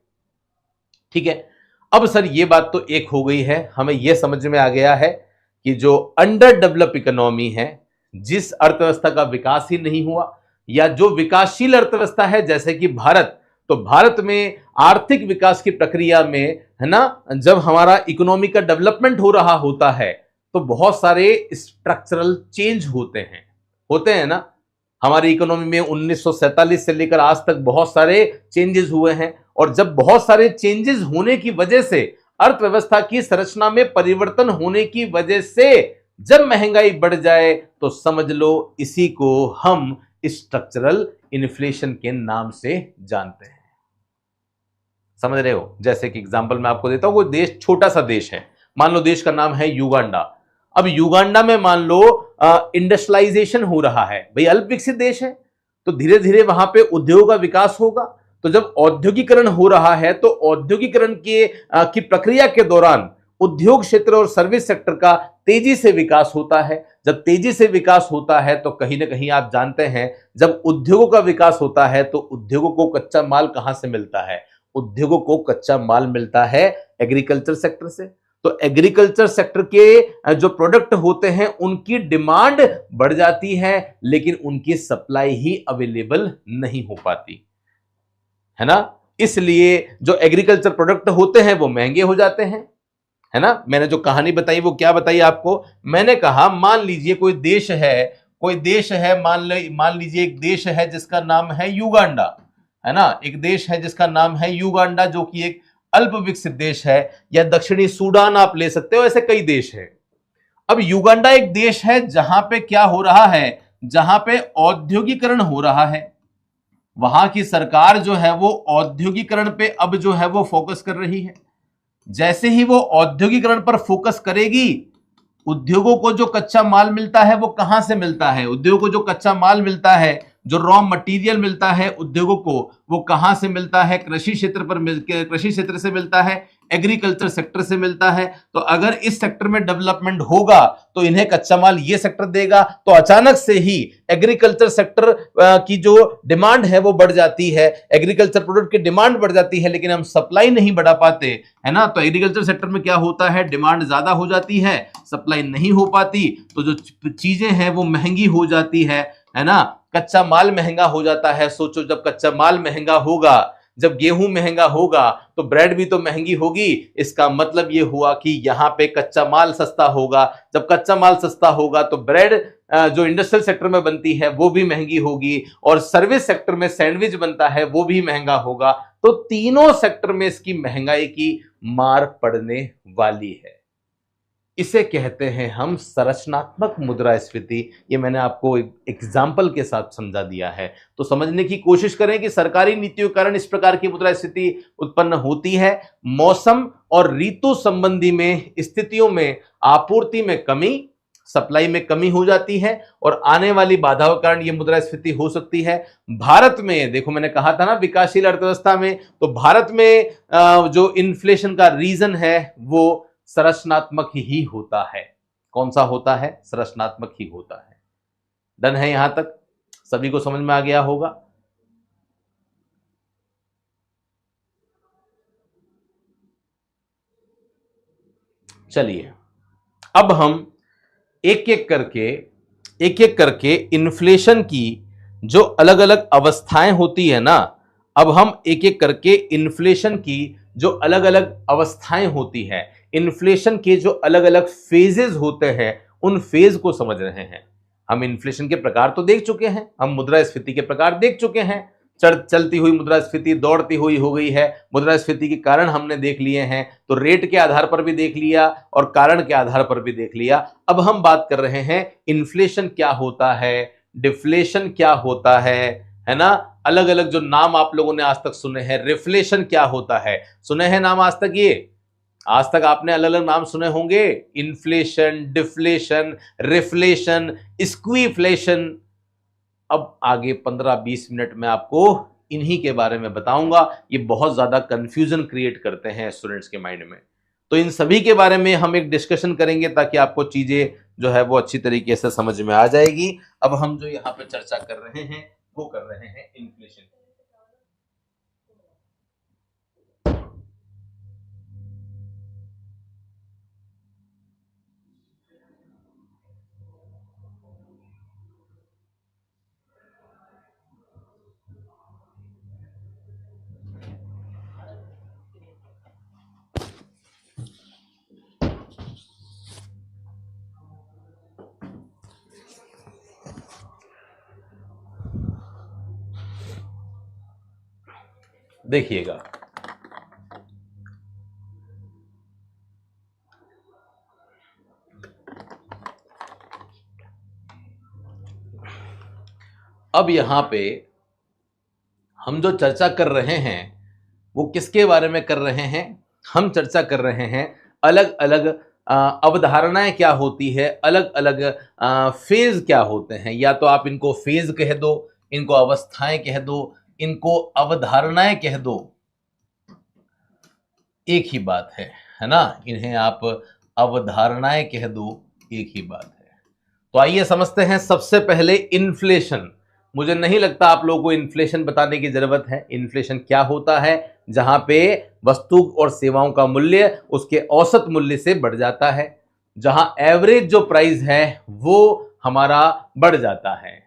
ठीक है, अब सर ये बात तो एक हो गई है, हमें यह समझ में आ गया है कि जो अंडर डेवलप इकोनॉमी है, जिस अर्थव्यवस्था का विकास ही नहीं हुआ, या जो विकासशील अर्थव्यवस्था है जैसे कि भारत, तो भारत में आर्थिक विकास की प्रक्रिया में, है ना, जब हमारा इकोनॉमी का डेवलपमेंट हो रहा होता है तो बहुत सारे स्ट्रक्चरल चेंज होते हैं ना। हमारी इकोनॉमी में 1947 से लेकर आज तक बहुत सारे चेंजेस हुए हैं, और जब बहुत सारे चेंजेस होने की वजह से, अर्थव्यवस्था की संरचना में परिवर्तन होने की वजह से जब महंगाई बढ़ जाए तो समझ लो इसी को हम स्ट्रक्चरल इन्फ्लेशन के नाम से जानते हैं। समझ रहे हो? जैसे कि एग्जांपल मैं आपको देता हूं, कोई देश, छोटा सा देश है, मान लो देश का नाम है युगांडा। अब युगांडा में मान लो इंडस्ट्रियलाइजेशन हो रहा है, भाई अल्प विकसित देश है, तो धीरे धीरे वहां पे उद्योग का विकास होगा। तो जब औद्योगिकरण हो रहा है तो औद्योगिकरण की प्रक्रिया के दौरान उद्योग क्षेत्र और सर्विस सेक्टर का तेजी से विकास होता है। जब तेजी से विकास होता है तो कहीं ना कहीं आप जानते हैं, जब उद्योगों का विकास होता है तो उद्योगों को कच्चा माल कहां से मिलता है? उद्योगों को कच्चा माल मिलता है एग्रीकल्चर सेक्टर से। तो एग्रीकल्चर सेक्टर के जो प्रोडक्ट होते हैं उनकी डिमांड बढ़ जाती है, लेकिन उनकी सप्लाई ही अवेलेबल नहीं हो पाती है ना। इसलिए जो एग्रीकल्चर प्रोडक्ट होते हैं वो महंगे हो जाते हैं, है ना। मैंने जो कहानी बताई वो क्या बताई आपको? मैंने कहा मान लीजिए कोई देश है, मान लीजिए एक देश है जिसका नाम है युगांडा, है ना। एक देश है जिसका नाम है युगांडा, जो कि एक अल्प विकसित देश है, या दक्षिणी सूडान आप ले सकते हो, ऐसे कई देश हैं। अब युगांडा एक देश है जहां पे क्या हो रहा है, जहां पे औद्योगिकरण हो रहा है। वहां की सरकार जो है वो औद्योगिकरण पे अब जो है वो फोकस कर रही है। जैसे ही वो औद्योगिकरण पर फोकस करेगी, उद्योगों को जो कच्चा माल मिलता है वो कहां से मिलता है? उद्योगों को जो कच्चा माल मिलता है, जो रॉ मटेरियल मिलता है उद्योगों को, वो कहां से मिलता है? कृषि क्षेत्र से मिलता है, एग्रीकल्चर सेक्टर से मिलता है। तो अगर इस सेक्टर में डेवलपमेंट होगा तो इन्हें कच्चा माल ये सेक्टर देगा, तो अचानक से ही एग्रीकल्चर सेक्टर की जो डिमांड है वो बढ़ जाती है, एग्रीकल्चर प्रोडक्ट की डिमांड बढ़ जाती है, लेकिन हम सप्लाई नहीं बढ़ा पाते, है ना। तो एग्रीकल्चर सेक्टर में क्या होता है, डिमांड ज्यादा हो जाती है, सप्लाई नहीं हो पाती, तो जो चीजें हैं वो महंगी हो जाती है ना। कच्चा माल महंगा हो जाता है। सोचो जब कच्चा माल महंगा होगा, जब गेहूं महंगा होगा तो ब्रेड भी तो महंगी होगी। इसका मतलब यह हुआ कि यहां पे कच्चा माल सस्ता होगा। जब कच्चा माल सस्ता होगा तो ब्रेड जो इंडस्ट्रियल सेक्टर में बनती है वो भी महंगी होगी, और सर्विस सेक्टर में सैंडविच बनता है वो भी महंगा होगा। तो तीनों सेक्टर में इसकी महंगाई की मार पड़ने वाली है। इसे कहते हैं हम संरचनात्मक मुद्रास्फीति। ये मैंने आपको एक एग्जाम्पल के साथ समझा दिया है। तो समझने की कोशिश करें कि सरकारी नीतियों के कारण इस प्रकार की मुद्रास्फीति उत्पन्न होती है। मौसम और ऋतु संबंधी में स्थितियों में आपूर्ति में कमी, सप्लाई में कमी हो जाती है, और आने वाली बाधाओं के कारण यह मुद्रास्फीति हो सकती है। भारत में देखो, मैंने कहा था ना विकासशील अर्थव्यवस्था में, तो भारत में जो इन्फ्लेशन का रीजन है वो संरचनात्मक ही होता है। कौन सा होता है? संरचनात्मक ही होता है। डन है? यहां तक सभी को समझ में आ गया होगा। चलिए अब हम एक एक करके इन्फ्लेशन की जो अलग अलग अवस्थाएं होती है ना, अब हम एक एक करके इन्फ्लेशन की जो अलग अलग अवस्थाएं होती है, इन्फ्लेशन के जो अलग अलग फेजेस होते हैं, उन फेज को समझ रहे हैं। हम इन्फ्लेशन के प्रकार तो देख चुके हैं, हम मुद्रास्फीति के प्रकार देख चुके हैं। चलती हुई मुद्रास्फीति, दौड़ती हुई हो गई है। मुद्रास्फीति के कारण हमने देख लिए हैं, तो रेट के आधार पर भी देख लिया और कारण के आधार पर भी देख लिया। अब हम बात कर रहे हैं इन्फ्लेशन क्या होता है, डिफ्लेशन क्या होता है ना, अलग अलग जो नाम आप लोगों ने आज तक सुने हैं, रिफ्लेशन क्या होता है, सुने हैं नाम आज तक? ये आज तक आपने अलग अलग नाम सुने होंगे, इन्फ्लेशन, डिफ्लेशन, रिफ्लेशन, स्क्वीफ्लेशन। अब आगे 15-20 मिनट में आपको इन्हीं के बारे में बताऊंगा। ये बहुत ज्यादा कंफ्यूजन क्रिएट करते हैं स्टूडेंट्स के माइंड में, तो इन सभी के बारे में हम एक डिस्कशन करेंगे ताकि आपको चीजें जो है वो अच्छी तरीके से समझ में आ जाएगी। अब हम जो यहाँ पे चर्चा कर रहे हैं वो कर रहे हैं इन्फ्लेशन। देखिएगा, अब यहां पे हम जो चर्चा कर रहे हैं वो किसके बारे में कर रहे हैं? हम चर्चा कर रहे हैं अलग अलग अवधारणाएं क्या होती है, अलग अलग फेज क्या होते हैं। या तो आप इनको फेज कह दो, इनको अवस्थाएं कह दो, इनको अवधारणाएं कह दो, एक ही बात है ना? इन्हें आप अवधारणाएं कह दो, एक ही बात है। तो आइए समझते हैं सबसे पहले इन्फ्लेशन। मुझे नहीं लगता आप लोगों को इन्फ्लेशन बताने की जरूरत है। इन्फ्लेशन क्या होता है? जहां पे वस्तु और सेवाओं का मूल्य उसके औसत मूल्य से बढ़ जाता है, जहां एवरेज जो प्राइस है वो हमारा बढ़ जाता है।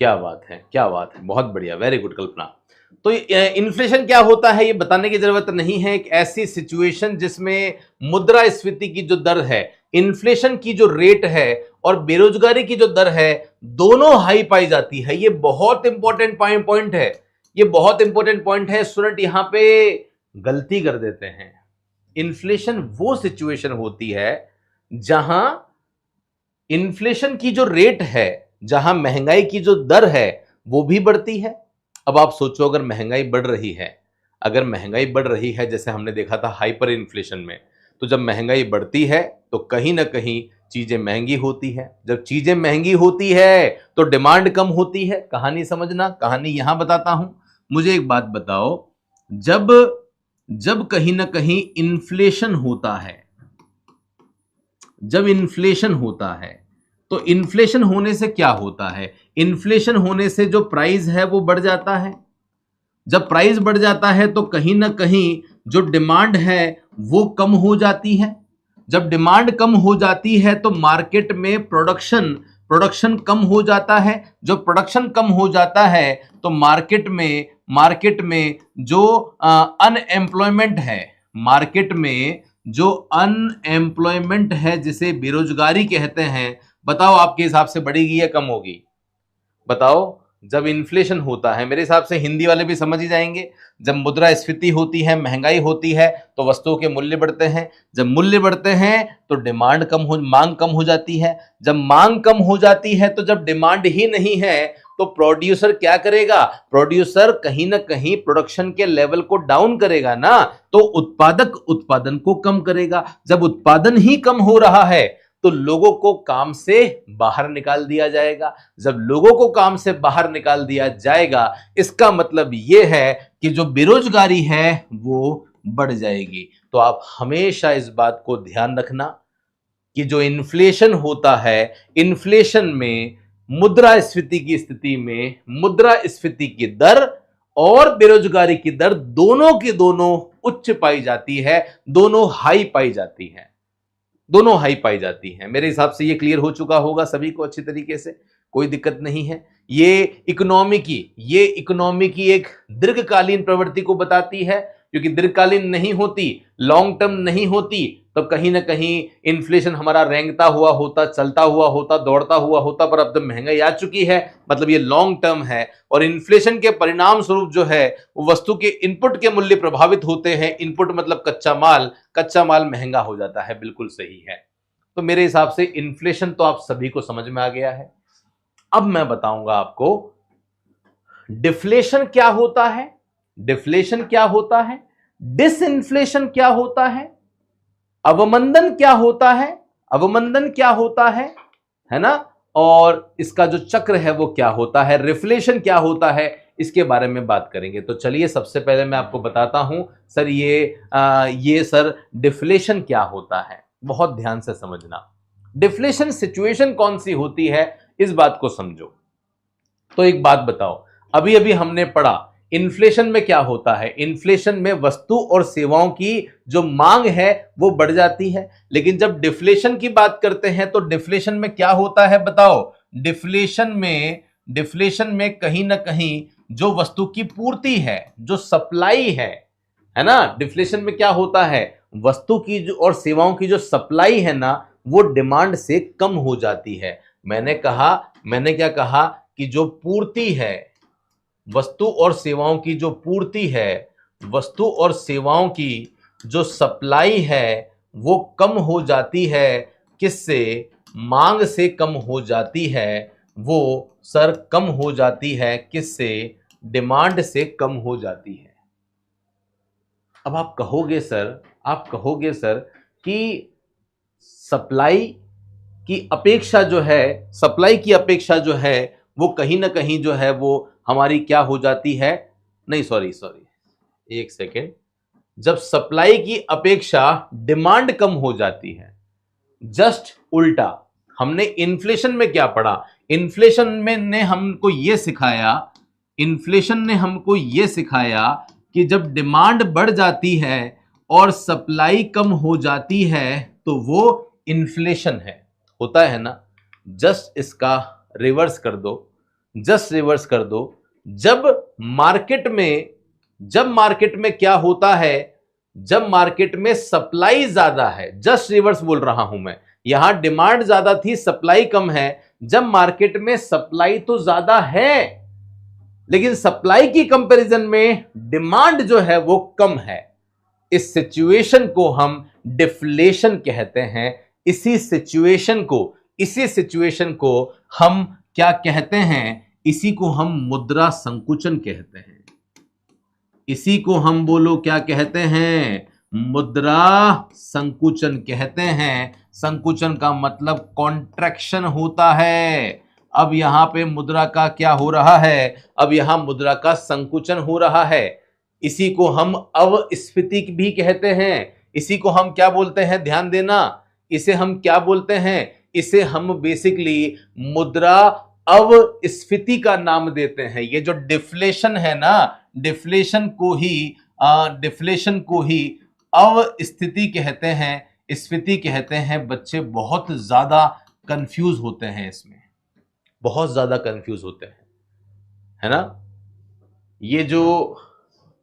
क्या बात है, क्या बात है, बहुत बढ़िया, वेरी गुड कल्पना। तो इन्फ्लेशन क्या होता है ये बताने की जरूरत नहीं है। एक ऐसी सिचुएशन जिसमें मुद्रास्फीति की जो दर है, इन्फ्लेशन की जो रेट है और बेरोजगारी की जो दर है, दोनों हाई पाई जाती है। ये बहुत इंपॉर्टेंट पॉइंट है, ये बहुत इंपॉर्टेंट पॉइंट है। स्टूडेंट यहां पे गलती कर देते हैं। इन्फ्लेशन वो सिचुएशन होती है जहां इन्फ्लेशन की जो रेट है, जहां महंगाई की जो दर है वो भी बढ़ती है। अब आप सोचो, अगर महंगाई बढ़ रही है, अगर महंगाई बढ़ रही है जैसे हमने देखा था हाइपर इन्फ्लेशन में, तो जब महंगाई बढ़ती है तो कहीं ना कहीं चीजें महंगी होती है। जब चीजें महंगी होती है तो डिमांड कम होती है। कहानी समझना, कहानी यहां बताता हूं। मुझे एक बात बताओ, जब जब कहीं ना कहीं इन्फ्लेशन होता है, जब इन्फ्लेशन होता है तो इन्फ्लेशन होने से क्या होता है? इन्फ्लेशन होने से जो प्राइस है वो बढ़ जाता है। जब प्राइस बढ़ जाता है तो कहीं ना कहीं जो डिमांड है वो कम हो जाती है। जब डिमांड कम हो जाती है तो मार्केट में प्रोडक्शन कम हो जाता है। जो प्रोडक्शन कम हो जाता है तो मार्केट में जो अनएम्प्लॉयमेंट है, मार्केट में जो अनएम्प्लॉयमेंट है जिसे बेरोजगारी कहते हैं, बताओ आपके हिसाब से बढ़ेगी या कम होगी? बताओ। जब इन्फ्लेशन होता है, मेरे हिसाब से हिंदी वाले भी समझ ही जाएंगे, जब मुद्रास्फीति होती है, महंगाई होती है तो वस्तुओं के मूल्य बढ़ते हैं। जब मूल्य बढ़ते हैं तो मांग कम हो जाती है। जब मांग कम हो जाती है तो जब डिमांड ही नहीं है तो प्रोड्यूसर क्या करेगा? प्रोड्यूसर कहीं ना कहीं प्रोडक्शन के लेवल को डाउन करेगा ना, तो उत्पादक उत्पादन को कम करेगा। जब उत्पादन ही कम हो रहा है तो लोगों को काम से बाहर निकाल दिया जाएगा। जब लोगों को काम से बाहर निकाल दिया जाएगा, इसका मतलब यह है कि जो बेरोजगारी है वो बढ़ जाएगी। तो आप हमेशा इस बात को ध्यान रखना कि जो इन्फ्लेशन होता है, इन्फ्लेशन में मुद्रास्फीति की स्थिति में मुद्रास्फीति की दर और बेरोजगारी की दर दोनों की दोनों उच्च पाई जाती है, दोनों हाई पाई जाती है, दोनों हाई पाई जाती हैं। मेरे हिसाब से ये क्लियर हो चुका होगा सभी को अच्छी तरीके से, कोई दिक्कत नहीं है। ये इकोनॉमी की एक दीर्घकालीन प्रवृत्ति को बताती है, क्योंकि दीर्घकालीन नहीं होती, लॉन्ग टर्म नहीं होती, तो कहीं ना कहीं इन्फ्लेशन हमारा रेंगता हुआ होता, चलता हुआ होता, दौड़ता हुआ होता। पर अब तो महंगाई आ चुकी है, मतलब ये लॉन्ग टर्म है। और इन्फ्लेशन के परिणाम स्वरूप जो है वो वस्तु के इनपुट के मूल्य प्रभावित होते हैं। इनपुट मतलब कच्चा माल महंगा हो जाता है। बिल्कुल सही है। तो मेरे हिसाब से इन्फ्लेशन तो आप सभी को समझ में आ गया है। अब मैं बताऊंगा आपको डिफ्लेशन क्या होता है, डिफ्लेशन क्या होता है, डिसइंफ्लेशन क्या होता है, अवमंदन क्या होता है, अवमंदन क्या होता है ना, और इसका जो चक्र है वो क्या होता है, रिफ्लेशन क्या होता है, इसके बारे में बात करेंगे। तो चलिए सबसे पहले मैं आपको बताता हूं सर ये सर डिफ्लेशन क्या होता है। बहुत ध्यान से समझना, डिफ्लेशन सिचुएशन कौन सी होती है इस बात को समझो। तो एक बात बताओ, अभी अभी हमने पढ़ा इन्फ्लेशन में क्या होता है, इन्फ्लेशन में वस्तु और सेवाओं की जो मांग है वो बढ़ जाती है। लेकिन जब डिफ्लेशन की बात करते हैं तो डिफ्लेशन में क्या होता है बताओ, डिफ्लेशन में कहीं ना कहीं जो वस्तु की पूर्ति है, जो सप्लाई है ना, डिफ्लेशन में क्या होता है, वस्तु की जो और सेवाओं की जो सप्लाई है ना वो डिमांड से कम हो जाती है। मैंने क्या कहा कि जो पूर्ति है, वस्तु और सेवाओं की जो पूर्ति है, वस्तु और सेवाओं की जो सप्लाई है वो कम हो जाती है। किससे? मांग से कम हो जाती है। वो सर कम हो जाती है किससे? डिमांड से कम हो जाती है। अब आप कहोगे सर कि सप्लाई की अपेक्षा जो है वो कहीं ना कहीं जो है वो हमारी क्या हो जाती है, नहीं सॉरी एक सेकेंड, जब सप्लाई की अपेक्षा डिमांड कम हो जाती है। जस्ट उल्टा, हमने इन्फ्लेशन में क्या पढ़ा, इन्फ्लेशन ने हमको ये सिखाया कि जब डिमांड बढ़ जाती है और सप्लाई कम हो जाती है तो वो इन्फ्लेशन है, होता है ना। जस्ट इसका रिवर्स कर दो, जब मार्केट में क्या होता है, जब मार्केट में सप्लाई ज्यादा है, जस्ट रिवर्स बोल रहा हूं मैं, यहां डिमांड ज्यादा थी सप्लाई कम है। जब मार्केट में सप्लाई तो ज्यादा है लेकिन सप्लाई की कंपैरिजन में डिमांड जो है वो कम है, इस सिचुएशन को हम डिफ्लेशन कहते हैं। इसी सिचुएशन को हम क्या कहते हैं, इसी को हम मुद्रा संकुचन कहते हैं। इसी को हम बोलो क्या कहते हैं, मुद्रा संकुचन कहते हैं। संकुचन का मतलब कॉन्ट्रैक्शन होता है। अब यहां पे मुद्रा का क्या हो रहा है, अब यहां मुद्रा का संकुचन हो रहा है। इसी को हम अवस्फीति भी कहते हैं। इसी को हम क्या बोलते हैं, ध्यान देना, इसे हम क्या बोलते हैं, इसे हम बेसिकली मुद्रा अवस्फीति का नाम देते हैं। ये जो डिफ्लेशन है ना, डिफ्लेशन को ही अवस्थिति कहते हैं, स्फीति कहते हैं। बच्चे बहुत ज्यादा कंफ्यूज होते हैं इसमें, बहुत ज्यादा कंफ्यूज होते हैं, है ना। ये जो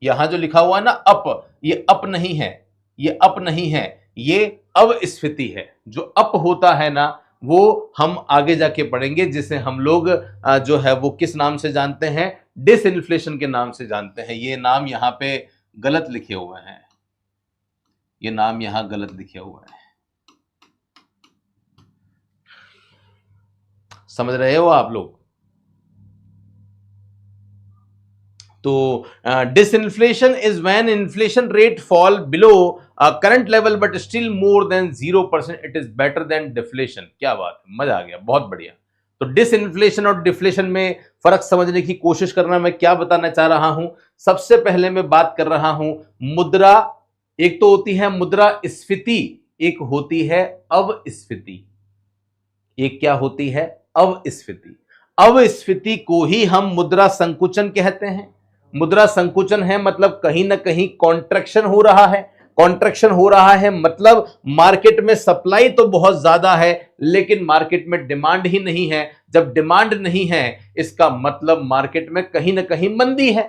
यहां जो लिखा हुआ है ना अप, ये अप नहीं है, ये अवस्थिति है। जो अप होता है ना वो हम आगे जाके पढ़ेंगे, जिसे हम लोग जो है वो किस नाम से जानते हैं, डिसइन्फ्लेशन के नाम से जानते हैं। ये नाम यहां पे गलत लिखे हुए हैं, ये नाम यहां गलत लिखे हुए हैं, समझ रहे हो आप लोग। तो disinflation is when inflation rate fall below current level but still more than 0%, it is better than deflation. क्या बात है, मजा आ गया, बहुत बढ़िया। तो डिसइन्फ्लेशन और डिफ्लेशन में फर्क समझने की कोशिश करना। मैं क्या बताना चाह रहा हूं, सबसे पहले मैं बात कर रहा हूं मुद्रा। एक तो होती है मुद्रा स्फीति, एक होती है अवस्थिति। एक क्या होती है, अवस्थिति। अवस्थिति को ही हम मुद्रा संकुचन कहते हैं। मुद्रा संकुचन है मतलब कहीं ना कहीं कॉन्ट्रैक्शन हो रहा है। कॉन्ट्रैक्शन हो रहा है मतलब मार्केट में सप्लाई तो बहुत ज्यादा है लेकिन मार्केट में डिमांड ही नहीं है। जब डिमांड नहीं है इसका मतलब मार्केट में कहीं ना कहीं मंदी है,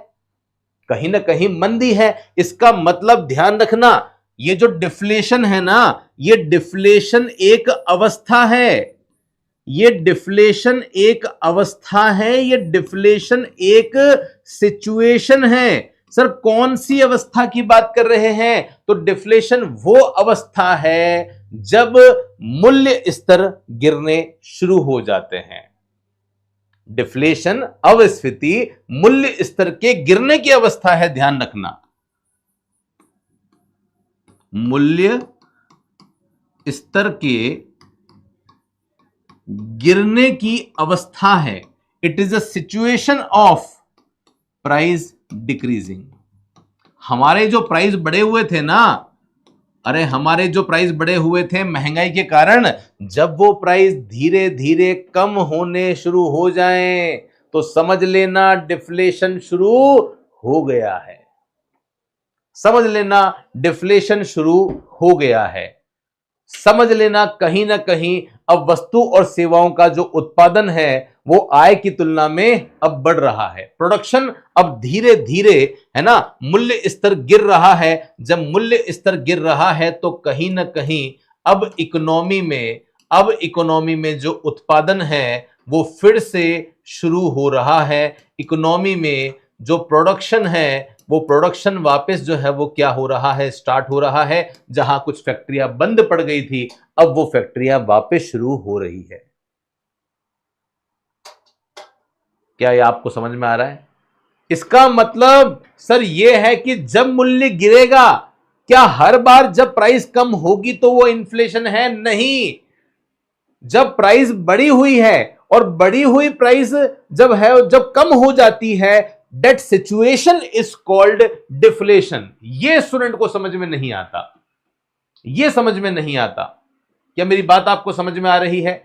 कहीं ना कहीं मंदी है। इसका मतलब ध्यान रखना, ये जो डिफ्लेशन है ना, ये डिफ्लेशन एक अवस्था है, ये डिफ्लेशन एक अवस्था है, ये डिफ्लेशन एक सिचुएशन है। सर कौन सी अवस्था की बात कर रहे हैं, तो डिफ्लेशन वो अवस्था है जब मूल्य स्तर गिरने शुरू हो जाते हैं। डिफ्लेशन अवस्फीति मूल्य स्तर के गिरने की अवस्था है, ध्यान रखना, मूल्य स्तर के गिरने की अवस्था है। It is a situation of price decreasing. हमारे जो प्राइस बढ़े हुए थे ना, अरे हमारे जो प्राइस बढ़े हुए थे महंगाई के कारण, जब वो प्राइस धीरे धीरे कम होने शुरू हो जाएं तो समझ लेना डिफ्लेशन शुरू हो गया है। समझ लेना डिफ्लेशन शुरू हो गया है। समझ लेना कहीं ना कहीं अब वस्तु और सेवाओं का जो उत्पादन है वो आय की तुलना में अब बढ़ रहा है। प्रोडक्शन अब धीरे धीरे, है ना, मूल्य स्तर गिर रहा है। जब मूल्य स्तर गिर रहा है तो कहीं ना कहीं अब इकोनॉमी में जो उत्पादन है वो फिर से शुरू हो रहा है। इकोनॉमी में जो प्रोडक्शन है वो प्रोडक्शन वापस जो है वो क्या हो रहा है, स्टार्ट हो रहा है। जहां कुछ फैक्ट्रियां बंद पड़ गई थी अब वो फैक्ट्रियां वापस शुरू हो रही है। क्या ये आपको समझ में आ रहा है? इसका मतलब सर ये है कि जब मूल्य गिरेगा, क्या हर बार जब प्राइस कम होगी तो वो इन्फ्लेशन है? नहीं। जब प्राइस बढ़ी हुई है और बढ़ी हुई प्राइस जब है, जब कम हो जाती है, that situation is called deflation. ये स्टूडेंट को समझ में नहीं आता, ये समझ में नहीं आता। क्या मेरी बात आपको समझ में आ रही है?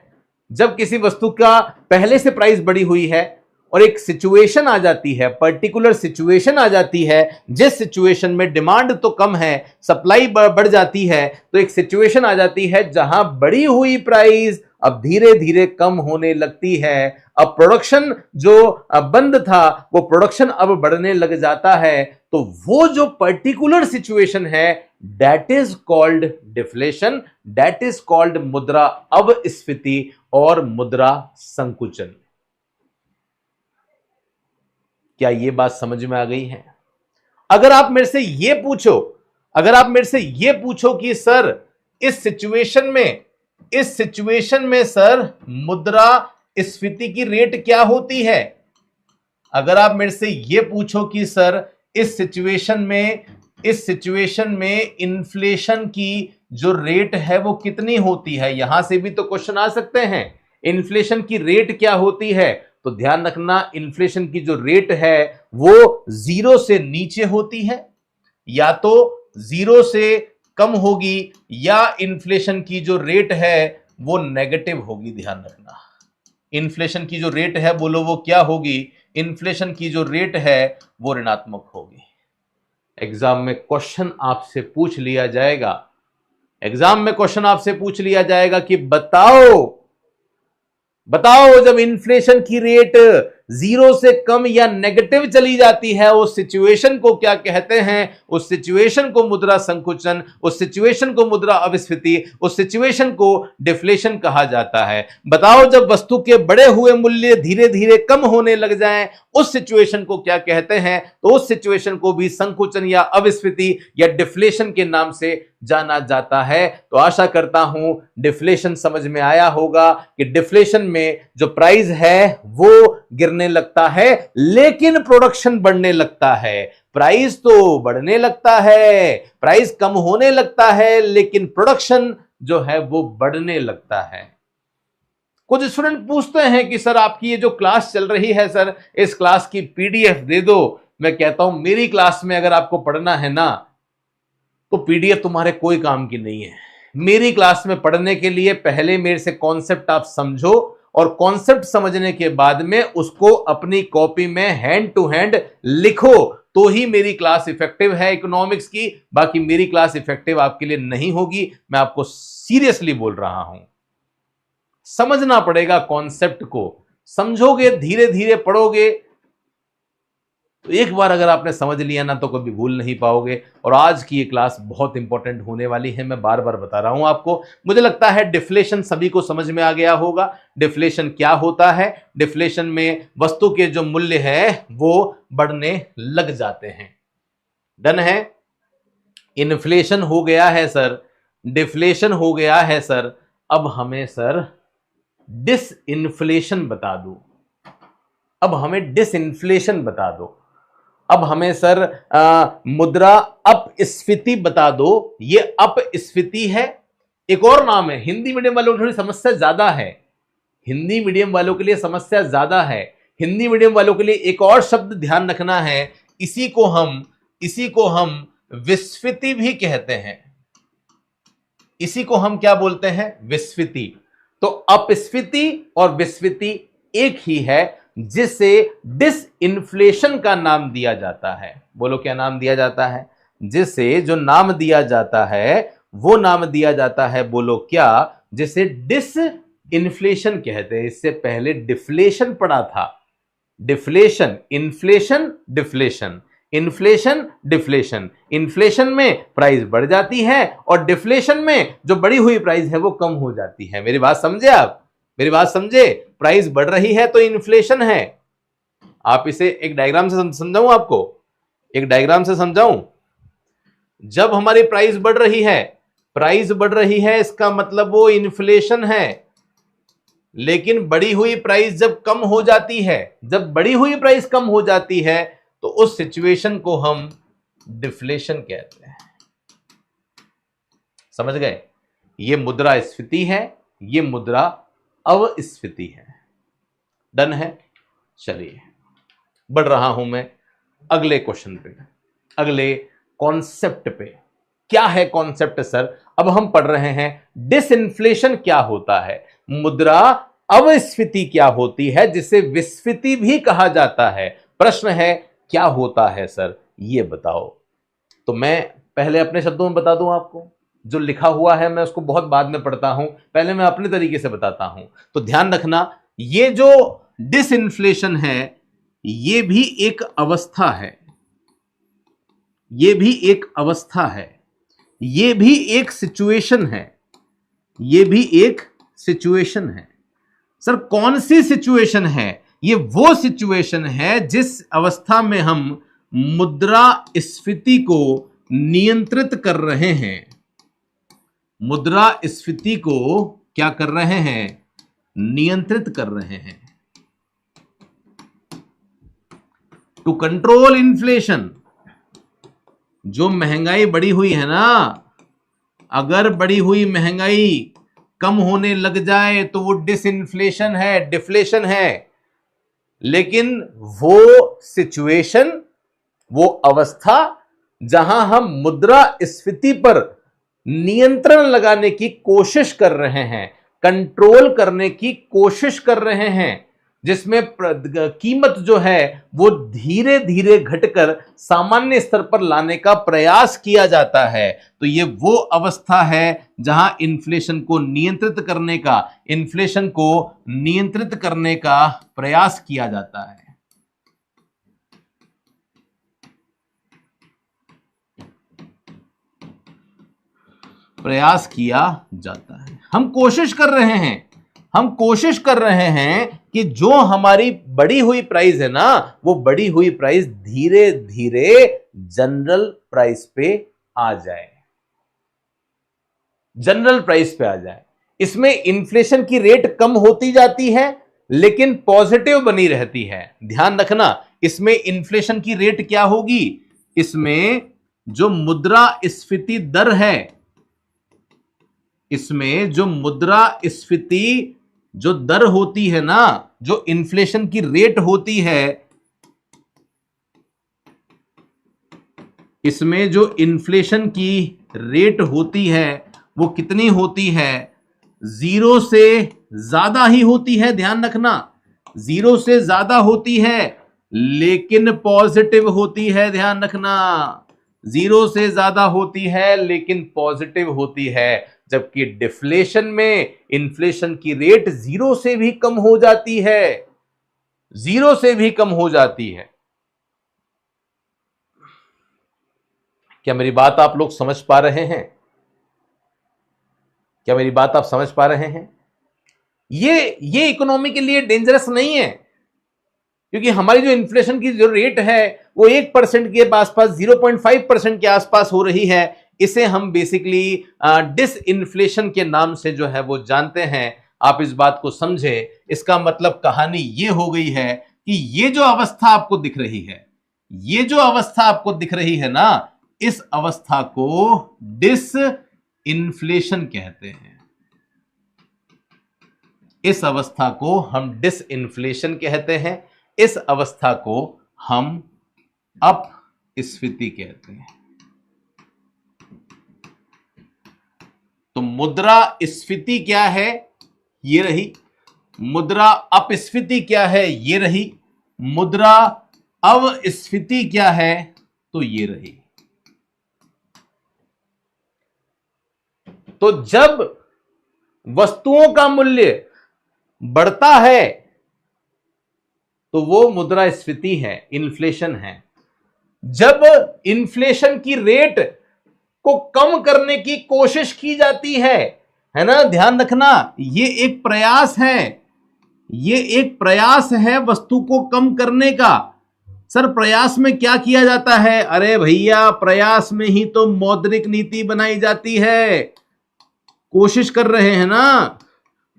जब किसी वस्तु का पहले से प्राइस बढ़ी हुई है और एक सिचुएशन आ जाती है, पर्टिकुलर सिचुएशन आ जाती है, जिस सिचुएशन में डिमांड तो कम है, सप्लाई बढ़ जाती है, तो एक सिचुएशन आ जाती है जहां बढ़ी हुई प्राइस अब धीरे धीरे कम होने लगती है। अब प्रोडक्शन जो बंद था वो प्रोडक्शन अब बढ़ने लग जाता है। तो वो जो पर्टिकुलर सिचुएशन है that is called deflation, that is called मुद्रा अपस्फीति और मुद्रा संकुचन। क्या ये बात समझ में आ गई है? अगर आप मेरे से ये पूछो कि सर इस सिचुएशन में सर मुद्रा स्फीति की रेट क्या होती है, अगर आप मेरे से ये पूछो कि सर इस सिचुएशन में इन्फ्लेशन की जो रेट है वो कितनी होती है, यहां से भी तो क्वेश्चन आ सकते हैं, इन्फ्लेशन की रेट क्या होती है? तो ध्यान रखना इन्फ्लेशन की जो रेट है वो 0 से नीचे होती है, या तो 0 से कम होगी, या इन्फ्लेशन की जो रेट है वो नेगेटिव होगी। ध्यान रखना इन्फ्लेशन की जो रेट है, बोलो वो क्या होगी? इन्फ्लेशन की जो रेट है वो ऋणात्मक होगी। एग्जाम में क्वेश्चन आपसे पूछ लिया जाएगा कि बताओ जब इन्फ्लेशन की रेट 0 से कम या नेगेटिव चली जाती है उस सिचुएशन को क्या कहते हैं? उस सिचुएशन को मुद्रा संकुचन, उस सिचुएशन को मुद्रा अपस्फीति, उस सिचुएशन को डिफ्लेशन कहा जाता है। बताओ जब वस्तु के बढ़े हुए मूल्य धीरे धीरे कम होने लग जाएं उस सिचुएशन को क्या कहते हैं? तो उस सिचुएशन को भी संकुचन या अपस्फीति या डिफ्लेशन के नाम से जाना जाता है। तो आशा करता हूं डिफ्लेशन समझ में आया होगा कि डिफ्लेशन में जो प्राइस है वो गिरने लगता है लेकिन प्रोडक्शन बढ़ने लगता है। प्राइस तो बढ़ने लगता है, प्राइस कम होने लगता है, लेकिन प्रोडक्शन जो है वो बढ़ने लगता है। कुछ स्टूडेंट पूछते हैं कि सर आपकी ये जो क्लास चल रही है सर, इस क्लास की पीडीएफ दे दो। मैं कहता हूं मेरी क्लास में अगर आपको पढ़ना है ना तो पीडीएफ तुम्हारे कोई काम की नहीं है। मेरी क्लास में पढ़ने के लिए पहले मेरे से कॉन्सेप्ट आप समझो और कॉन्सेप्ट समझने के बाद में उसको अपनी कॉपी में हैंड टू हैंड लिखो, तो ही मेरी क्लास इफेक्टिव है इकोनॉमिक्स की। बाकी मेरी क्लास इफेक्टिव आपके लिए नहीं होगी, मैं आपको सीरियसली बोल रहा हूं। समझना पड़ेगा कॉन्सेप्ट को, समझोगे, धीरे धीरे पढ़ोगे तो एक बार अगर आपने समझ लिया ना तो कभी भूल नहीं पाओगे। और आज की ये क्लास बहुत इंपॉर्टेंट होने वाली है, मैं बार बार बता रहा हूं आपको। मुझे लगता है डिफ्लेशन सभी को समझ में आ गया होगा। डिफ्लेशन क्या होता है? डिफ्लेशन में वस्तु के जो मूल्य है वो बढ़ने लग जाते हैं। डन है? इन्फ्लेशन हो गया है सर, डिफ्लेशन हो गया है सर, अब हमें सर डिसइन्फ्लेशन बता दो। अब हमें डिसइंफ्लेशन बता दो, अब हमें सर मुद्रा अपस्फीति बता दो। ये अपस्फीति है, एक और नाम है। हिंदी मीडियम वालों की थोड़ी समस्या ज्यादा है, हिंदी मीडियम वालों के लिए समस्या ज्यादा है। हिंदी मीडियम वालों के लिए एक और शब्द ध्यान रखना है, इसी को हम विस्फीति भी कहते हैं। इसी को हम क्या बोलते हैं? विस्फीति। तो अपस्फीति और विस्फीति एक ही है, जिसे डिसइंफ्लेशन का नाम दिया जाता है। बोलो क्या नाम दिया जाता है? जिसे जो नाम दिया जाता है वो नाम दिया जाता है, बोलो क्या? जिसे डिसइंफ्लेशन कहते हैं। इससे पहले डिफ्लेशन पढ़ा था। Deflation, inflation, deflation, inflation, deflation. Inflation में प्राइस बढ़ जाती है और डिफ्लेशन में जो बढ़ी हुई प्राइस है वो कम हो जाती है। मेरी बात समझे आप? मेरी बात समझे? प्राइस बढ़ रही है तो इन्फ्लेशन है। आप इसे एक डायग्राम से समझाऊं आपको? एक डायग्राम से समझाऊं? जब हमारी प्राइस बढ़ रही है, इसका मतलब वो इन्फ्लेशन है। लेकिन बढ़ी हुई प्राइस जब कम हो जाती है, जब बढ़ी हुई प्राइस कम हो जाती है, तो उस सिचुएशन को हम डिफ्लेशन कहते हैं। समझ गए? ये मुद्रास्फीति है, ये मुद्रा अवस्फीति है। डन है? चलिए बढ़ रहा हूं मैं अगले क्वेश्चन पे, अगले कॉन्सेप्ट पे। क्या है कॉन्सेप्ट सर? अब हम पढ़ रहे हैं डिसइंफ्लेशन क्या होता है, मुद्रा अवस्फीति क्या होती है, जिसे विस्फीति भी कहा जाता है। प्रश्न है क्या होता है सर, ये बताओ। तो मैं पहले अपने शब्दों में बता दूं आपको, जो लिखा हुआ है मैं उसको बहुत बाद में पढ़ता हूं, पहले मैं अपने तरीके से बताता हूं। तो ध्यान रखना, ये जो डिसइंफ्लेशन है ये भी एक अवस्था है, ये भी एक अवस्था है, ये भी एक सिचुएशन है, ये भी एक सिचुएशन है। सर कौन सी सिचुएशन है? ये वो सिचुएशन है जिस अवस्था में हम मुद्रास्फीति को नियंत्रित कर रहे हैं। मुद्रास्फीति को क्या कर रहे हैं? नियंत्रित कर रहे हैं। To control inflation. जो महंगाई बढ़ी हुई है ना, अगर बढ़ी हुई महंगाई कम होने लग जाए तो वो डिसइंफ्लेशन है, डिफ्लेशन है। लेकिन वो सिचुएशन, वो अवस्था जहां हम मुद्रास्फीति पर नियंत्रण लगाने की कोशिश कर रहे हैं, कंट्रोल करने की कोशिश कर रहे हैं, जिसमें कीमत जो है वो धीरे धीरे घटकर सामान्य स्तर पर लाने का प्रयास किया जाता है। तो ये वो अवस्था है जहां इन्फ्लेशन को नियंत्रित करने का प्रयास किया जाता है। प्रयास किया जाता है। हम कोशिश कर रहे हैं कि जो हमारी बढ़ी हुई प्राइस है ना, वो बढ़ी हुई प्राइस धीरे धीरे जनरल प्राइस पे आ जाए, जनरल प्राइस पे आ जाए। इसमें इन्फ्लेशन की रेट कम होती जाती है लेकिन पॉजिटिव बनी रहती है। ध्यान रखना, इसमें इन्फ्लेशन की रेट क्या होगी? इसमें जो मुद्रास्फीति दर है, इसमें जो मुद्रास्फीति जो दर होती है ना, जो इन्फ्लेशन की रेट होती है, इसमें जो इन्फ्लेशन की रेट होती है वो कितनी होती है? 0 से ज्यादा ही होती है। ध्यान रखना, 0 से ज्यादा होती है लेकिन पॉजिटिव होती है। ध्यान रखना, 0 से ज्यादा होती है लेकिन पॉजिटिव होती है। जबकि डिफ्लेशन में इन्फ्लेशन की रेट 0 से भी कम हो जाती है, 0 से भी कम हो जाती है। क्या मेरी बात आप लोग समझ पा रहे हैं? क्या मेरी बात आप समझ पा रहे हैं? ये इकोनॉमी के लिए डेंजरस नहीं है, क्योंकि हमारी जो इन्फ्लेशन की जो रेट है वो 1% के आसपास, 0.5% के आसपास हो रही है। इसे हम बेसिकली डिसइन्फ्लेशन के नाम से जो है वो जानते हैं। आप इस बात को समझे, इसका मतलब कहानी ये हो गई है कि ये जो अवस्था आपको दिख रही है, ये जो अवस्था आपको दिख रही है ना, इस अवस्था को डिस इन्फ्लेशन कहते हैं। इस अवस्था को हम डिस इन्फ्लेशन कहते हैं। इस अवस्था को हम अपस्फीति कहते हैं। तो मुद्रा स्फीति क्या है? ये रही। मुद्रा अपस्फीति क्या है? ये रही। मुद्रा अवस्फीति क्या है? तो ये रही। तो जब वस्तुओं का मूल्य बढ़ता है तो वो मुद्रास्फीति है, इन्फ्लेशन है। जब इन्फ्लेशन की रेट को कम करने की कोशिश की जाती है ना, ध्यान रखना, ये एक प्रयास है, ये एक प्रयास है वस्तु को कम करने का। सर प्रयास में क्या किया जाता है? अरे भैया प्रयास में ही तो मौद्रिक नीति बनाई जाती है। कोशिश कर रहे हैं ना,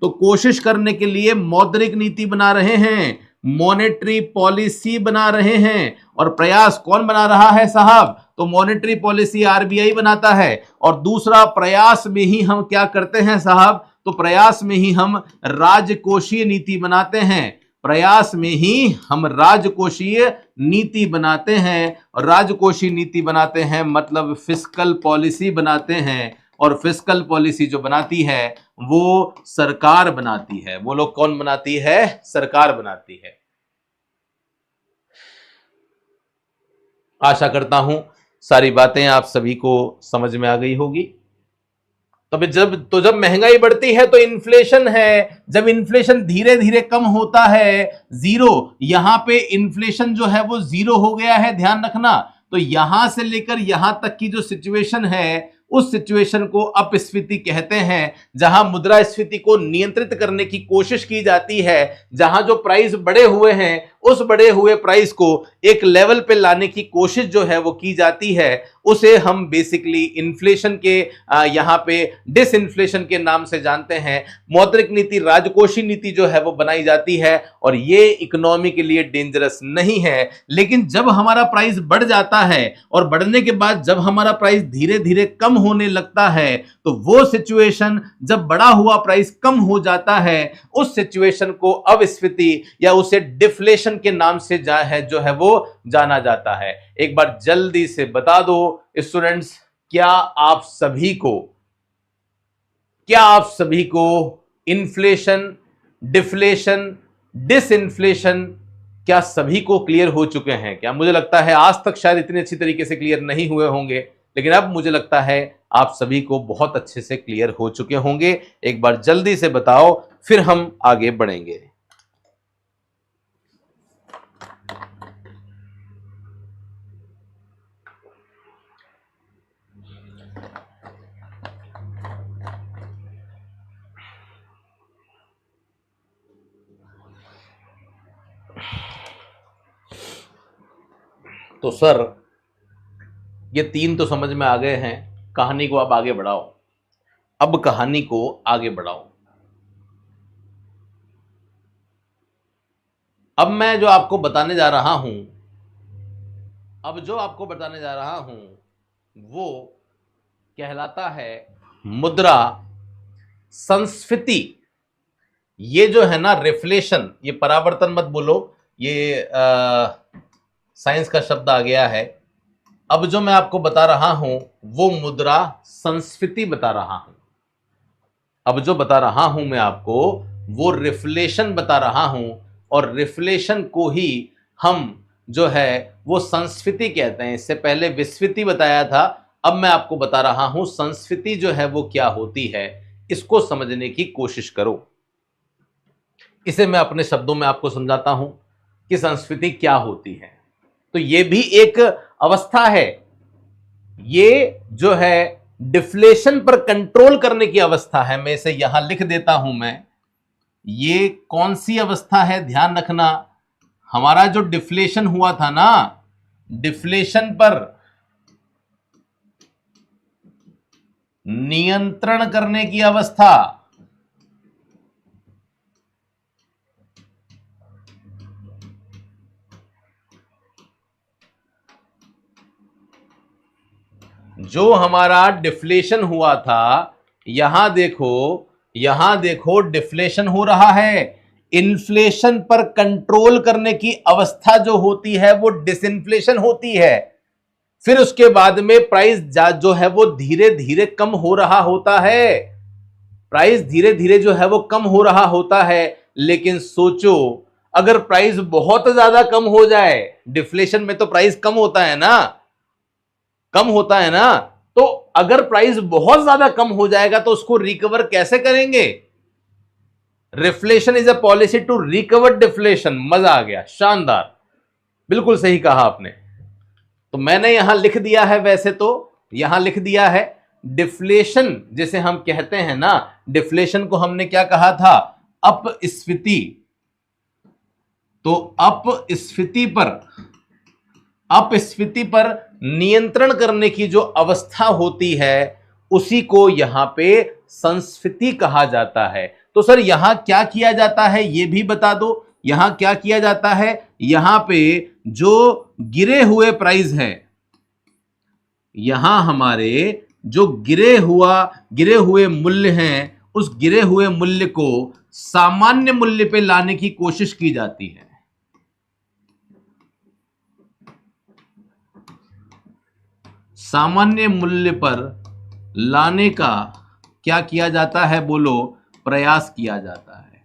तो कोशिश करने के लिए मौद्रिक नीति बना रहे हैं, मॉनेटरी पॉलिसी बना रहे हैं। और प्रयास कौन बना रहा है साहब? तो मॉनेटरी पॉलिसी आरबीआई बनाता है। और दूसरा, प्रयास में ही हम क्या करते हैं साहब? तो प्रयास में ही हम राजकोषीय नीति बनाते हैं। प्रयास में ही हम राजकोषीय नीति बनाते हैं। और राजकोषीय नीति बनाते हैं मतलब फिस्कल पॉलिसी बनाते हैं। और फिस्कल पॉलिसी जो बनाती है वो सरकार बनाती है। वो लोग कौन बनाती है? सरकार बनाती है। आशा करता हूं सारी बातें आप सभी को समझ में आ गई होगी। जब महंगाई बढ़ती है तो इन्फ्लेशन है। जब इन्फ्लेशन धीरे धीरे कम होता है, जीरो, यहां पे इन्फ्लेशन जो है वो जीरो हो गया है, ध्यान रखना। तो यहां से लेकर यहां तक की जो सिचुएशन है उस सिचुएशन को अपस्फीति कहते हैं, जहां मुद्रास्फीति को नियंत्रित करने की कोशिश की जाती है। जहां जो प्राइस बढ़े हुए हैं उस बढ़े हुए प्राइस को एक लेवल पे लाने की कोशिश जो है वो की जाती है, उसे हम बेसिकली इन्फ्लेशन के यहां पे डिसइन्फ्लेशन के नाम से जानते हैं। मौद्रिक नीति, राजकोषीय नीति जो है वो बनाई जाती है और ये इकोनॉमी के लिए डेंजरस नहीं है। लेकिन जब हमारा प्राइस बढ़ जाता है और बढ़ने के बाद जब हमारा प्राइस धीरे धीरे कम होने लगता है, तो वो सिचुएशन, जब बढ़ा हुआ प्राइस कम हो जाता है, उस सिचुएशन को अपस्फीति या उसे डिफ्लेशन के नाम से जो है वो जाना जाता है। एक बार जल्दी से बता दो स्टूडेंट्स, क्या आप सभी को इन्फ्लेशन, डिफ्लेशन, डिसइन्फ्लेशन क्या सभी को क्लियर हो चुके हैं? क्या मुझे लगता है आज तक शायद इतने अच्छी तरीके से क्लियर नहीं हुए होंगे, लेकिन अब मुझे लगता है आप सभी को बहुत अच्छे से क्लियर हो चुके होंगे। एक बार जल्दी से बताओ, फिर हम आगे बढ़ेंगे। तो सर ये तीन तो समझ में आ गए हैं, कहानी को अब आगे बढ़ाओ। अब कहानी को आगे बढ़ाओ। अब मैं जो आपको बताने जा रहा हूं, वो कहलाता है मुद्रा संस्फीति। ये जो है ना रिफ्लेशन, ये परावर्तन मत बोलो, ये साइंस का शब्द आ गया है। अब जो मैं आपको बता रहा हूं वो मुद्रा संस्फीति बता रहा हूं। अब जो बता रहा हूं मैं आपको वो रिफ्लेशन बता रहा हूं, और रिफ्लेशन को ही हम जो है वो संस्फीति कहते हैं। इससे पहले विस्फीति बताया था, अब मैं आपको बता रहा हूं संस्फीति जो है वो क्या होती है। इसको समझने की कोशिश करो। इसे मैं अपने शब्दों में आपको समझाता हूं कि संस्फीति क्या होती है। तो ये भी एक अवस्था है, ये जो है डिफ्लेशन पर कंट्रोल करने की अवस्था है। मैं इसे यहां लिख देता हूं। ये कौन सी अवस्था है? ध्यान रखना, हमारा जो डिफ्लेशन हुआ था ना, डिफ्लेशन पर नियंत्रण करने की अवस्था, जो हमारा डिफ्लेशन हुआ था, यहां देखो डिफ्लेशन हो रहा है। इन्फ्लेशन पर कंट्रोल करने की अवस्था जो होती है वो डिसइंफ्लेशन होती है। फिर उसके बाद में प्राइस जो है वो धीरे धीरे कम हो रहा होता है, प्राइस धीरे धीरे जो है वो कम हो रहा होता है। लेकिन सोचो, अगर प्राइस बहुत ज्यादा कम हो जाए, डिफ्लेशन में तो प्राइस कम होता है ना, कम होता है ना, तो अगर प्राइस बहुत ज्यादा कम हो जाएगा तो उसको रिकवर कैसे करेंगे? Reflation is a policy to recover deflation. मजा आ गया, शानदार, बिल्कुल सही कहा आपने। तो मैंने यहां लिख दिया है, वैसे तो यहां लिख दिया है डिफ्लेशन जिसे हम कहते हैं ना, डिफ्लेशन को हमने क्या कहा था? अपस्फीति। तो अपस्फीति पर नियंत्रण करने की जो अवस्था होती है उसी को यहां पे संस्फीति कहा जाता है। तो सर यहां क्या किया जाता है ये भी बता दो। यहां क्या किया जाता है? यहां पे जो गिरे हुए प्राइस है, यहां हमारे जो गिरे हुए मूल्य हैं, उस गिरे हुए मूल्य को सामान्य मूल्य पे लाने की कोशिश की जाती है। सामान्य मूल्य पर लाने का क्या किया जाता है? बोलो, प्रयास किया जाता है।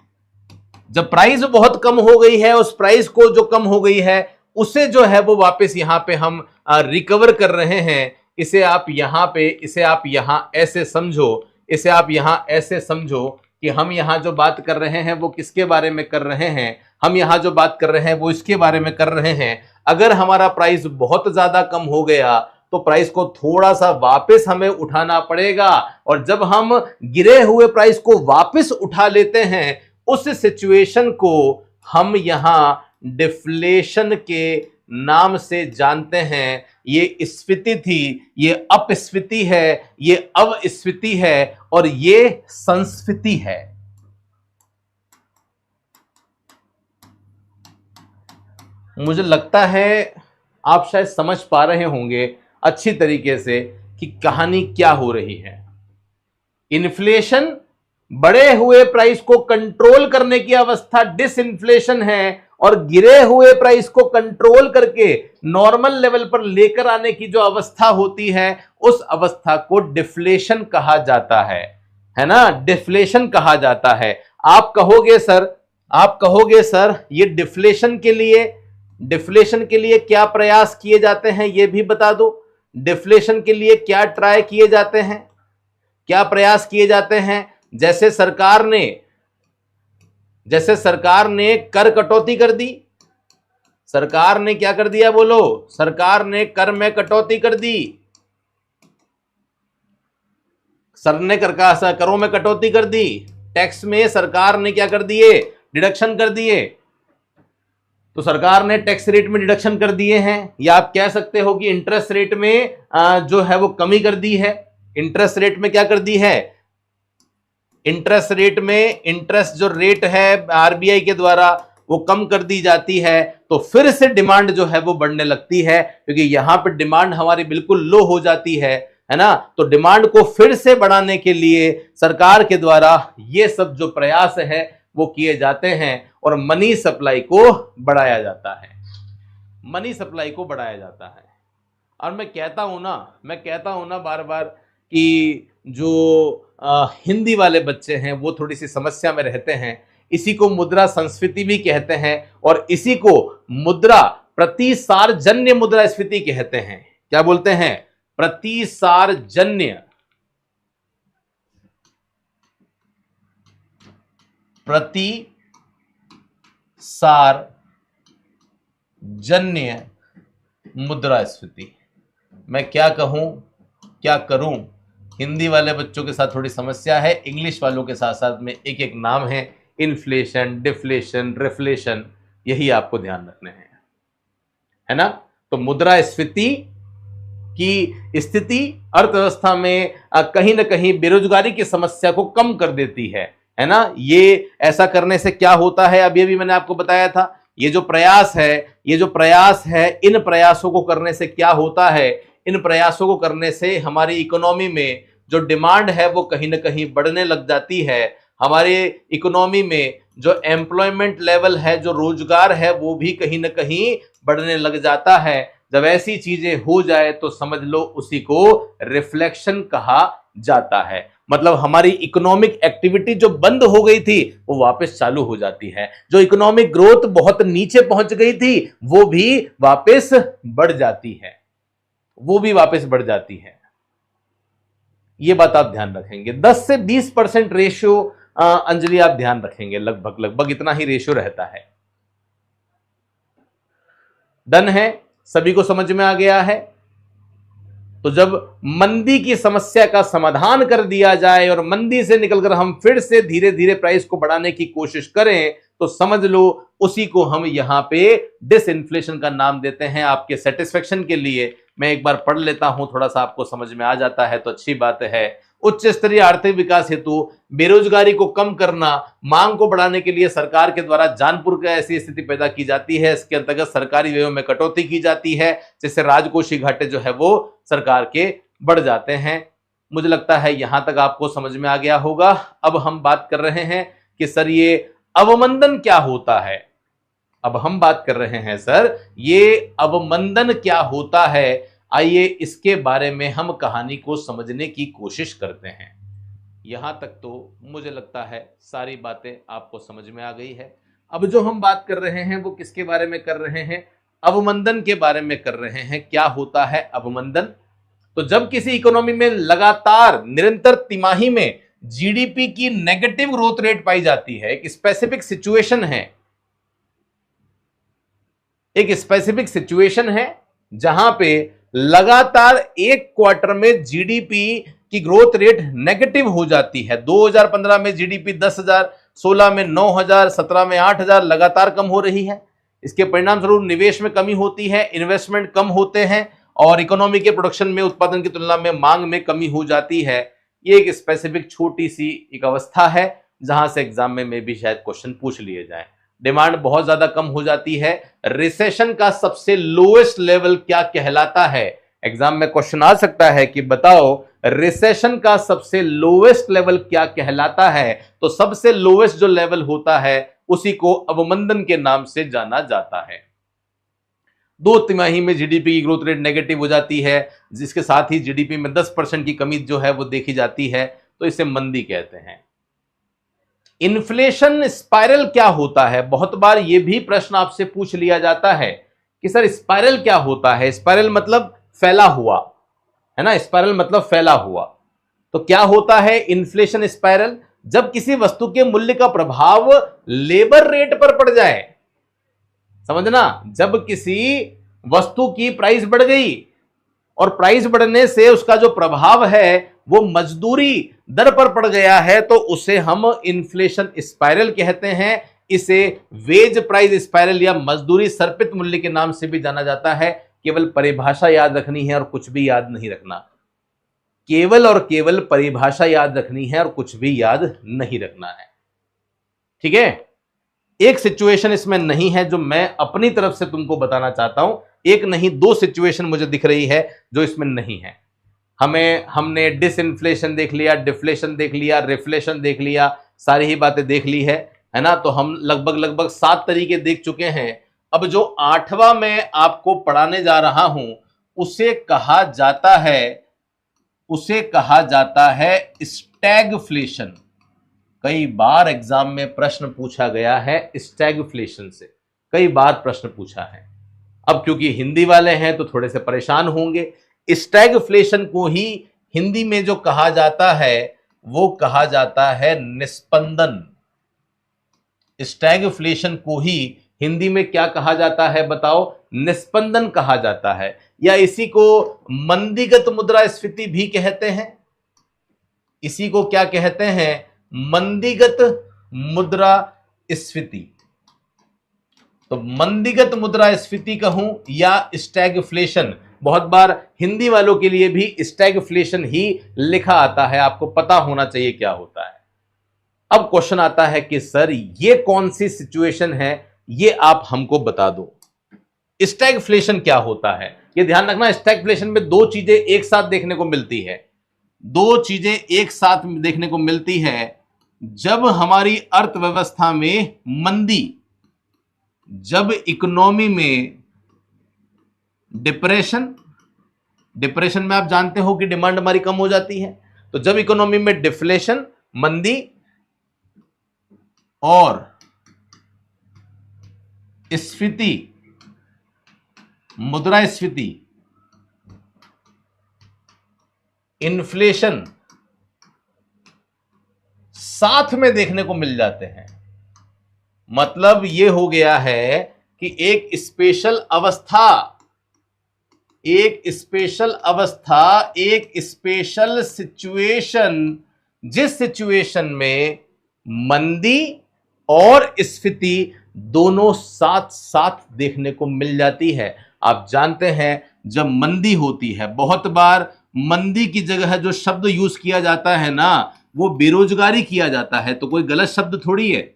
जब प्राइस बहुत कम हो गई है, उस प्राइस को जो कम हो गई है उसे जो है वो वापस यहां पे हम रिकवर कर रहे हैं। इसे आप यहां ऐसे समझो, कि हम यहां जो बात कर रहे हैं वो किसके बारे में कर रहे हैं? हम यहां जो बात कर रहे हैं वो इसके बारे में कर रहे हैं। अगर हमारा प्राइस बहुत ज्यादा कम हो गया तो प्राइस को थोड़ा सा वापस हमें उठाना पड़ेगा, और जब हम गिरे हुए प्राइस को वापस उठा लेते हैं, उस सिचुएशन को हम यहां डिफ्लेशन के नाम से जानते हैं। ये स्फीति थी, ये अपस्फीति है, ये अवस्फीति है, और ये संस्फीति है। मुझे लगता है आप शायद समझ पा रहे होंगे अच्छी तरीके से कि कहानी क्या हो रही है। इन्फ्लेशन, बढ़े हुए प्राइस को कंट्रोल करने की अवस्था डिसइंफ्लेशन है, और गिरे हुए प्राइस को कंट्रोल करके नॉर्मल लेवल पर लेकर आने की जो अवस्था होती है उस अवस्था को डिफ्लेशन कहा जाता है ना, डिफ्लेशन कहा जाता है। आप कहोगे सर ये डिफ्लेशन के लिए क्या प्रयास किए जाते हैं ये भी बता दो। डिफ्लेशन के लिए क्या ट्राई किए जाते हैं, क्या प्रयास किए जाते हैं? जैसे सरकार ने कर कटौती कर दी। सरकार ने क्या कर दिया? बोलो, सरकार ने कर में कटौती कर दी। सर ने करों में कटौती कर दी। टैक्स में सरकार ने क्या कर दिए? डिडक्शन कर दिए। तो सरकार ने टैक्स रेट में डिडक्शन कर दिए हैं, या आप कह सकते हो कि इंटरेस्ट रेट में जो है वो कमी कर दी है। इंटरेस्ट रेट में क्या कर दी है? इंटरेस्ट रेट में इंटरेस्ट जो रेट है आरबीआई के द्वारा वो कम कर दी जाती है। तो फिर से डिमांड जो है वो बढ़ने लगती है, क्योंकि यहां पे डिमांड हमारी बिल्कुल लो हो जाती है ना। तो डिमांड को फिर से बढ़ाने के लिए सरकार के द्वारा ये सब जो प्रयास है वो किए जाते हैं, और मनी सप्लाई को बढ़ाया जाता है। मनी सप्लाई को बढ़ाया जाता है। और मैं कहता हूं ना बार बार कि जो हिंदी वाले बच्चे हैं वो थोड़ी सी समस्या में रहते हैं। इसी को मुद्रा संस्फीति भी कहते हैं, और इसी को मुद्रा प्रतिसारजन्य मुद्रास्फीति कहते हैं। क्या बोलते हैं? प्रतिसारजन्य मुद्रास्फीति। मैं क्या कहूं, क्या करूं? हिंदी वाले बच्चों के साथ थोड़ी समस्या है, इंग्लिश वालों के साथ साथ में एक एक नाम है, इन्फ्लेशन, डिफ्लेशन, रिफ्लेशन, यही आपको ध्यान रखने हैं, है ना। तो मुद्रास्फीति की स्थिति अर्थव्यवस्था में कहीं ना कहीं बेरोजगारी की समस्या को कम कर देती है ना। ये ऐसा करने से क्या होता है, अभी मैंने आपको बताया था। ये जो प्रयास है, इन प्रयासों को करने से क्या होता है? इन प्रयासों को करने से हमारी इकोनॉमी में जो डिमांड है वो कहीं ना कहीं बढ़ने लग जाती है। हमारे इकोनॉमी में जो एम्प्लॉयमेंट लेवल है, जो रोजगार है, वो भी कहीं ना कहीं बढ़ने लग जाता है। जब ऐसी चीजें हो जाए तो समझ लो उसी को रिफ्लेक्शन कहा जाता है। मतलब हमारी इकोनॉमिक एक्टिविटी जो बंद हो गई थी वो वापस चालू हो जाती है। जो इकोनॉमिक ग्रोथ बहुत नीचे पहुंच गई थी वो भी वापस बढ़ जाती है, वो भी वापस बढ़ जाती है। ये बात आप ध्यान रखेंगे। 10 से 20% रेशियो अंजलि आप ध्यान रखेंगे, लगभग लगभग इतना ही रेशियो रहता है। डन है, सभी को समझ में आ गया है। तो जब मंदी की समस्या का समाधान कर दिया जाए और मंदी से निकलकर हम फिर से धीरे धीरे प्राइस को बढ़ाने की कोशिश करें तो समझ लो उसी को हम यहां पे डिसइंफ्लेशन का नाम देते हैं। आपके सेटिस्फेक्शन के लिए मैं एक बार पढ़ लेता हूं, थोड़ा सा आपको समझ में आ जाता है तो अच्छी बात है। उच्च स्तरीय आर्थिक विकास हेतु बेरोजगारी को कम करना, मांग को बढ़ाने के लिए सरकार के द्वारा जानपूर्वक ऐसी स्थिति पैदा की जाती है। इसके अंतर्गत सरकारी व्ययों में कटौती की जाती है, जिससे राजकोषीय घाटे जो है वो सरकार के बढ़ जाते हैं। मुझे लगता है यहां तक आपको समझ में आ गया होगा। अब हम बात कर रहे हैं कि सर ये अवमंदन क्या होता है। अब हम बात कर रहे हैं सर ये अवमंदन क्या होता है। आइए इसके बारे में हम कहानी को समझने की कोशिश करते हैं। यहां तक तो मुझे लगता है सारी बातें आपको समझ में आ गई है। अब जो हम बात कर रहे हैं वो किसके बारे में कर रहे हैं? अवमंदन के बारे में कर रहे हैं। क्या होता है अवमंदन? तो जब किसी इकोनॉमी में लगातार निरंतर तिमाही में जीडीपी की नेगेटिव ग्रोथ रेट पाई जाती है, एक स्पेसिफिक सिचुएशन है, एक स्पेसिफिक सिचुएशन है जहां पे लगातार एक क्वार्टर में जीडीपी की ग्रोथ रेट नेगेटिव हो जाती है। 2015 में जीडीपी 10,000, 16 में 9,000, 17 में 8,000 लगातार कम हो रही है। इसके परिणाम स्वरूप निवेश में कमी होती है, इन्वेस्टमेंट कम होते हैं और इकोनॉमी के प्रोडक्शन में, उत्पादन की तुलना में मांग में कमी हो जाती है। ये एक स्पेसिफिक छोटी सी एक अवस्था है जहां से एग्जाम में भी शायद क्वेश्चन पूछ लिए जाए। डिमांड बहुत ज्यादा कम हो जाती है। रिसेशन का सबसे लोएस्ट लेवल क्या कहलाता है? एग्जाम में क्वेश्चन आ सकता है कि बताओ रिसेशन का सबसे लोएस्ट लेवल क्या कहलाता है। तो सबसे लोएस्ट जो लेवल होता है उसी को अवमंदन के नाम से जाना जाता है। 2 तिमाही में जीडीपी की ग्रोथ रेट नेगेटिव हो जाती है, जिसके साथ ही जीडीपी में 10% की कमी जो है वो देखी जाती है, तो इसे मंदी कहते हैं। इन्फ्लेशन स्पाइरल क्या होता है? बहुत बार यह भी प्रश्न आपसे पूछ लिया जाता है कि सर स्पाइरल क्या होता है? स्पाइरल मतलब फैला हुआ, है ना, स्पाइरल मतलब फैला हुआ। तो क्या होता है इन्फ्लेशन स्पाइरल? जब किसी वस्तु के मूल्य का प्रभाव लेबर रेट पर पड़ जाए, समझना, जब किसी वस्तु की प्राइस बढ़ गई और प्राइस बढ़ने से उसका जो प्रभाव है वो मजदूरी दर पर पड़ गया है, तो उसे हम इन्फ्लेशन स्पाइरल कहते हैं। इसे वेज प्राइस स्पाइरल या मजदूरी सर्पित मूल्य के नाम से भी जाना जाता है। केवल परिभाषा याद रखनी है और कुछ भी याद नहीं रखना। केवल और केवल परिभाषा याद रखनी है और कुछ भी याद नहीं रखना है। ठीक है, एक सिचुएशन इसमें नहीं है जो मैं अपनी तरफ से तुमको बताना चाहता हूं। एक नहीं 2 सिचुएशन मुझे दिख रही है जो इसमें नहीं है। हमने डिसइंफ्लेशन देख लिया, डिफ्लेशन देख लिया, रिफ्लेशन देख लिया, सारी ही बातें देख ली है ना। तो हम लगभग 7 तरीके देख चुके हैं। अब जो 8वां मैं आपको पढ़ाने जा रहा हूं उसे कहा जाता है स्टैगफ्लेशन। कई बार एग्जाम में प्रश्न पूछा गया है स्टैगफ्लेशन से, कई बार प्रश्न पूछा है। अब क्योंकि हिंदी वाले हैं तो थोड़े से परेशान होंगे। स्टैगफ्लेशन को ही हिंदी में जो कहा जाता है वो कहा जाता है निस्पंदन। स्टैगफ्लेशन को ही हिंदी में क्या कहा जाता है बताओ? निस्पंदन कहा जाता है, या इसी को मंदीगत मुद्रास्फीति भी कहते हैं। इसी को क्या कहते हैं? मंदीगत मुद्रास्फीति। तो मंदीगत मुद्रास्फीति कहूं या स्टैगफ्लेशन, बहुत बार हिंदी वालों के लिए भी स्टैगफ्लेशन ही लिखा आता है। आपको पता होना चाहिए क्या होता है। अब क्वेश्चन आता है कि सर ये कौन सी सिचुएशन है, ये आप हमको बता दो। स्टैगफ्लेशन क्या होता है, ये ध्यान रखना। स्टैगफ्लेशन में दो चीजें एक साथ देखने को मिलती है, दो चीजें एक साथ देखने को मिलती है। जब हमारी अर्थव्यवस्था में मंदी, जब इकोनॉमी में डिप्रेशन, डिप्रेशन में आप जानते हो कि डिमांड हमारी कम हो जाती है, तो जब इकोनॉमी में डिफ्लेशन, मंदी और स्फीति, मुद्रास्फीति, इन्फ्लेशन साथ में देखने को मिल जाते हैं, मतलब यह हो गया है कि एक स्पेशल अवस्था, एक स्पेशल अवस्था, एक स्पेशल सिचुएशन, जिस सिचुएशन में मंदी और स्फीति दोनों साथ साथ देखने को मिल जाती है। आप जानते हैं जब मंदी होती है, बहुत बार मंदी की जगह जो शब्द यूज किया जाता है ना, वो बेरोजगारी किया जाता है, तो कोई गलत शब्द थोड़ी है।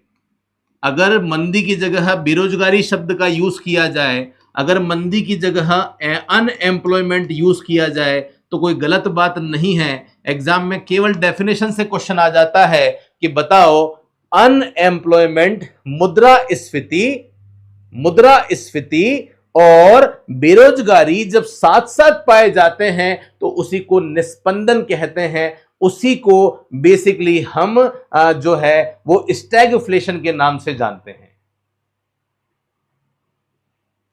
अगर मंदी की जगह बेरोजगारी शब्द का यूज किया जाए, अगर मंदी की जगह अनएम्प्लॉयमेंट यूज किया जाए तो कोई गलत बात नहीं है। एग्जाम में केवल डेफिनेशन से क्वेश्चन आ जाता है कि बताओ अनएम्प्लॉयमेंट, मुद्रास्फीति, मुद्रास्फीति और बेरोजगारी जब साथ साथ पाए जाते हैं तो उसी को निस्पंदन कहते हैं, उसी को बेसिकली हम जो है वो स्टैगफ्लेशन के नाम से जानते हैं।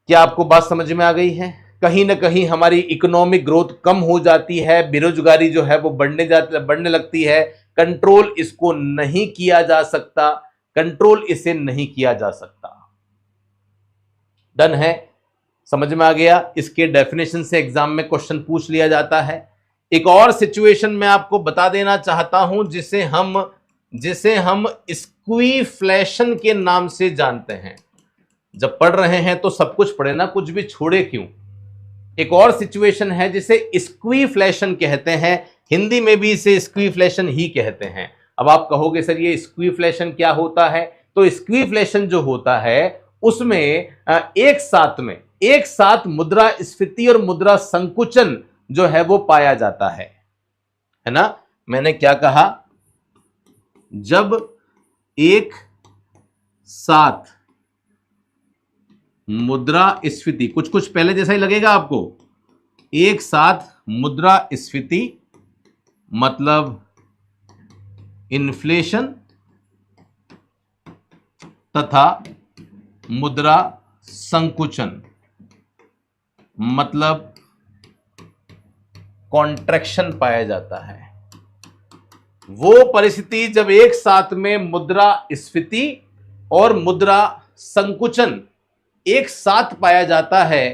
क्या आपको बात समझ में आ गई है? कहीं ना कहीं हमारी इकोनॉमिक ग्रोथ कम हो जाती है, बेरोजगारी जो है वो बढ़ने लगती है। कंट्रोल इसको नहीं किया जा सकता, कंट्रोल इसे नहीं किया जा सकता। डन है? समझ में आ गया? इसके डेफिनेशन से एग्जाम में क्वेश्चन पूछ लिया जाता है। एक और सिचुएशन मैं आपको बता देना चाहता हूं जिसे हम स्क्वीफ्लेशन के नाम से जानते हैं। जब पढ़ रहे हैं तो सब कुछ पढ़े ना, कुछ भी छोड़े क्यों। एक और सिचुएशन है जिसे स्क्वीफ्लेशन कहते हैं, हिंदी में भी इसे स्क्वीफ्लेशन ही कहते हैं। अब आप कहोगे सर ये स्क्वीफ्लेशन क्या होता है? तो स्क्वीफ्लेशन जो होता है उसमें एक साथ मुद्रास्फीति और मुद्रा संकुचन जो है वो पाया जाता है ना। मैंने क्या कहा? जब एक साथ मुद्रास्फीति, कुछ पहले जैसा ही लगेगा आपको, एक साथ मुद्रास्फीति मतलब इन्फ्लेशन तथा मुद्रा संकुचन मतलब कॉन्ट्रैक्शन पाया जाता है। वो परिस्थिति जब एक साथ में मुद्रास्फीति और मुद्रा संकुचन एक साथ पाया जाता है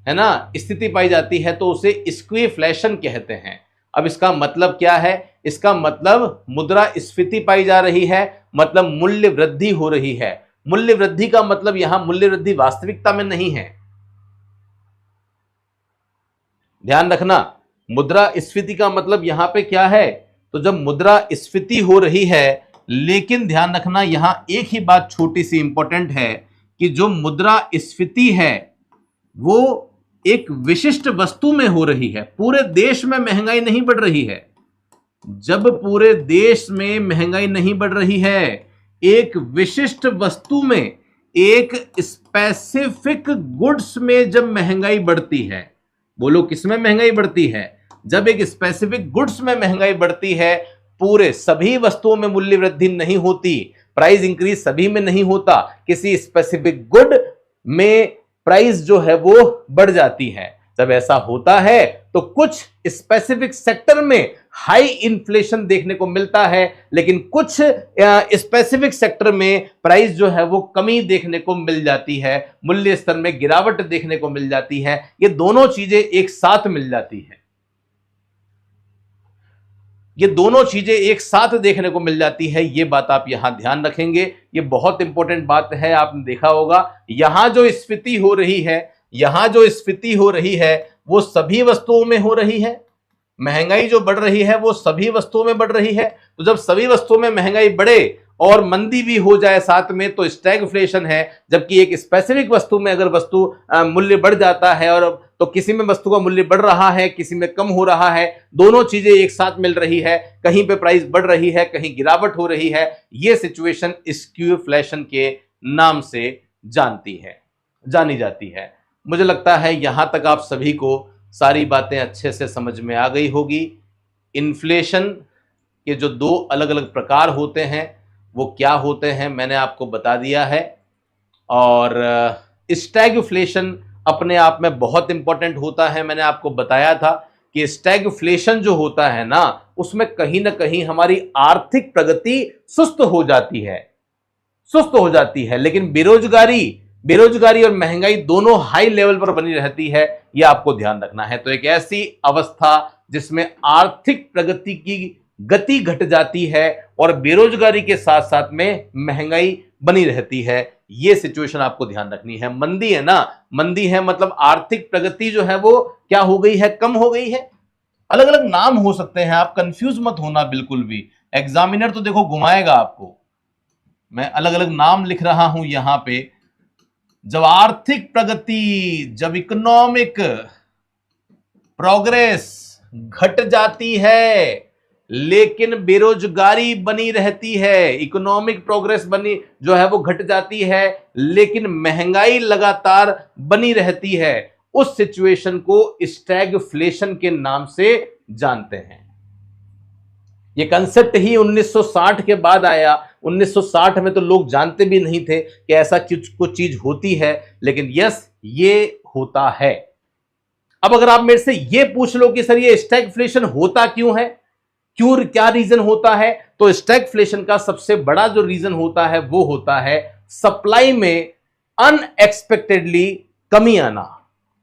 ना, स्थिति पाई जाती है, तो उसे स्क्वीफ्लेशन कहते हैं। अब इसका मतलब क्या है? इसका मतलब मुद्रास्फीति पाई जा रही है, मतलब मूल्य वृद्धि हो रही है। मूल्य वृद्धि का मतलब यहां मूल्य वृद्धि वास्तविकता में नहीं है, ध्यान रखना। मुद्रास्फीति का मतलब यहां पे क्या है? तो जब मुद्रास्फीति हो रही है, लेकिन ध्यान रखना यहां एक ही बात छोटी सी इंपॉर्टेंट है कि जो मुद्रास्फीति है वो एक विशिष्ट वस्तु में हो रही है, पूरे देश में महंगाई नहीं बढ़ रही है। जब पूरे देश में महंगाई नहीं बढ़ रही है, एक विशिष्ट वस्तु में, एक स्पेसिफिक गुड्स में जब महंगाई बढ़ती है, बोलो किसमें महंगाई बढ़ती है? जब एक स्पेसिफिक गुड्स में महंगाई बढ़ती है, पूरे सभी वस्तुओं में मूल्य वृद्धि नहीं होती, प्राइस इंक्रीज सभी में नहीं होता, किसी स्पेसिफिक गुड में प्राइस जो है वो बढ़ जाती है। जब ऐसा होता है तो कुछ स्पेसिफिक सेक्टर में हाई इन्फ्लेशन देखने को मिलता है, लेकिन कुछ स्पेसिफिक सेक्टर में प्राइस जो है वो कमी देखने को मिल जाती है, मूल्य स्तर में गिरावट देखने को मिल जाती है। ये दोनों चीजें एक साथ मिल जाती है, ये दोनों चीजें एक साथ देखने को मिल जाती है। ये बात आप यहां ध्यान रखेंगे, ये बहुत इंपॉर्टेंट बात है। आपने देखा होगा यहां जो स्फीति हो रही है, यहां जो स्फीति हो रही है वो सभी वस्तुओं में हो रही है। महंगाई जो बढ़ रही है वो सभी वस्तुओं में बढ़ रही है। तो जब सभी वस्तुओं में महंगाई बढ़े और मंदी भी हो जाए साथ में तो स्टैगफ्लेशन है। जबकि एक स्पेसिफिक वस्तु में अगर वस्तु मूल्य बढ़ जाता है और तो किसी में वस्तु का मूल्य बढ़ रहा है, किसी में कम हो रहा है, दोनों चीजें एक साथ मिल रही है, कहीं पे प्राइस बढ़ रही है, कहीं गिरावट हो रही है, ये सिचुएशन स्क्यूफ्लेशन के नाम से जानी जाती है। मुझे लगता है यहां तक आप सभी को सारी बातें अच्छे से समझ में आ गई होगी। इन्फ्लेशन के जो दो अलग अलग प्रकार होते हैं वो क्या होते हैं मैंने आपको बता दिया है। और स्टैगफ्लेशन अपने आप में बहुत इंपॉर्टेंट होता है। मैंने आपको बताया था कि स्टैगफ्लेशन जो होता है ना, उसमें कहीं ना कहीं हमारी आर्थिक प्रगति सुस्त हो जाती है, लेकिन बेरोजगारी और महंगाई दोनों हाई लेवल पर बनी रहती है, यह आपको ध्यान रखना है। तो एक ऐसी अवस्था जिसमें आर्थिक प्रगति की गति घट जाती है और बेरोजगारी के साथ साथ में महंगाई बनी रहती है, यह सिचुएशन आपको ध्यान रखनी है। मंदी है ना, मंदी है मतलब आर्थिक प्रगति जो है वो क्या हो गई है, कम हो गई है। अलग अलग नाम हो सकते हैं, आप कंफ्यूज मत होना बिल्कुल भी। एग्जामिनर तो देखो घुमाएगा आपको, मैं अलग अलग नाम लिख रहा हूं यहां पे। जब आर्थिक प्रगति, जब इकोनॉमिक प्रोग्रेस घट जाती है लेकिन बेरोजगारी बनी रहती है, इकोनॉमिक प्रोग्रेस बनी जो है वो घट जाती है लेकिन महंगाई लगातार बनी रहती है, उस सिचुएशन को स्टैगफ्लेशन के नाम से जानते हैं। ये कंसेप्ट ही 1960 के बाद आया। 1960 में तो लोग जानते भी नहीं थे कि ऐसा कुछ चीज होती है, लेकिन यस ये होता है। अब अगर आप मेरे से ये पूछ लो कि सर ये स्टैगफ्लेशन होता क्यों है, क्या रीजन होता है, तो स्टैगफ्लेशन का सबसे बड़ा जो रीजन होता है वो होता है सप्लाई में अनएक्सपेक्टेडली कमी आना।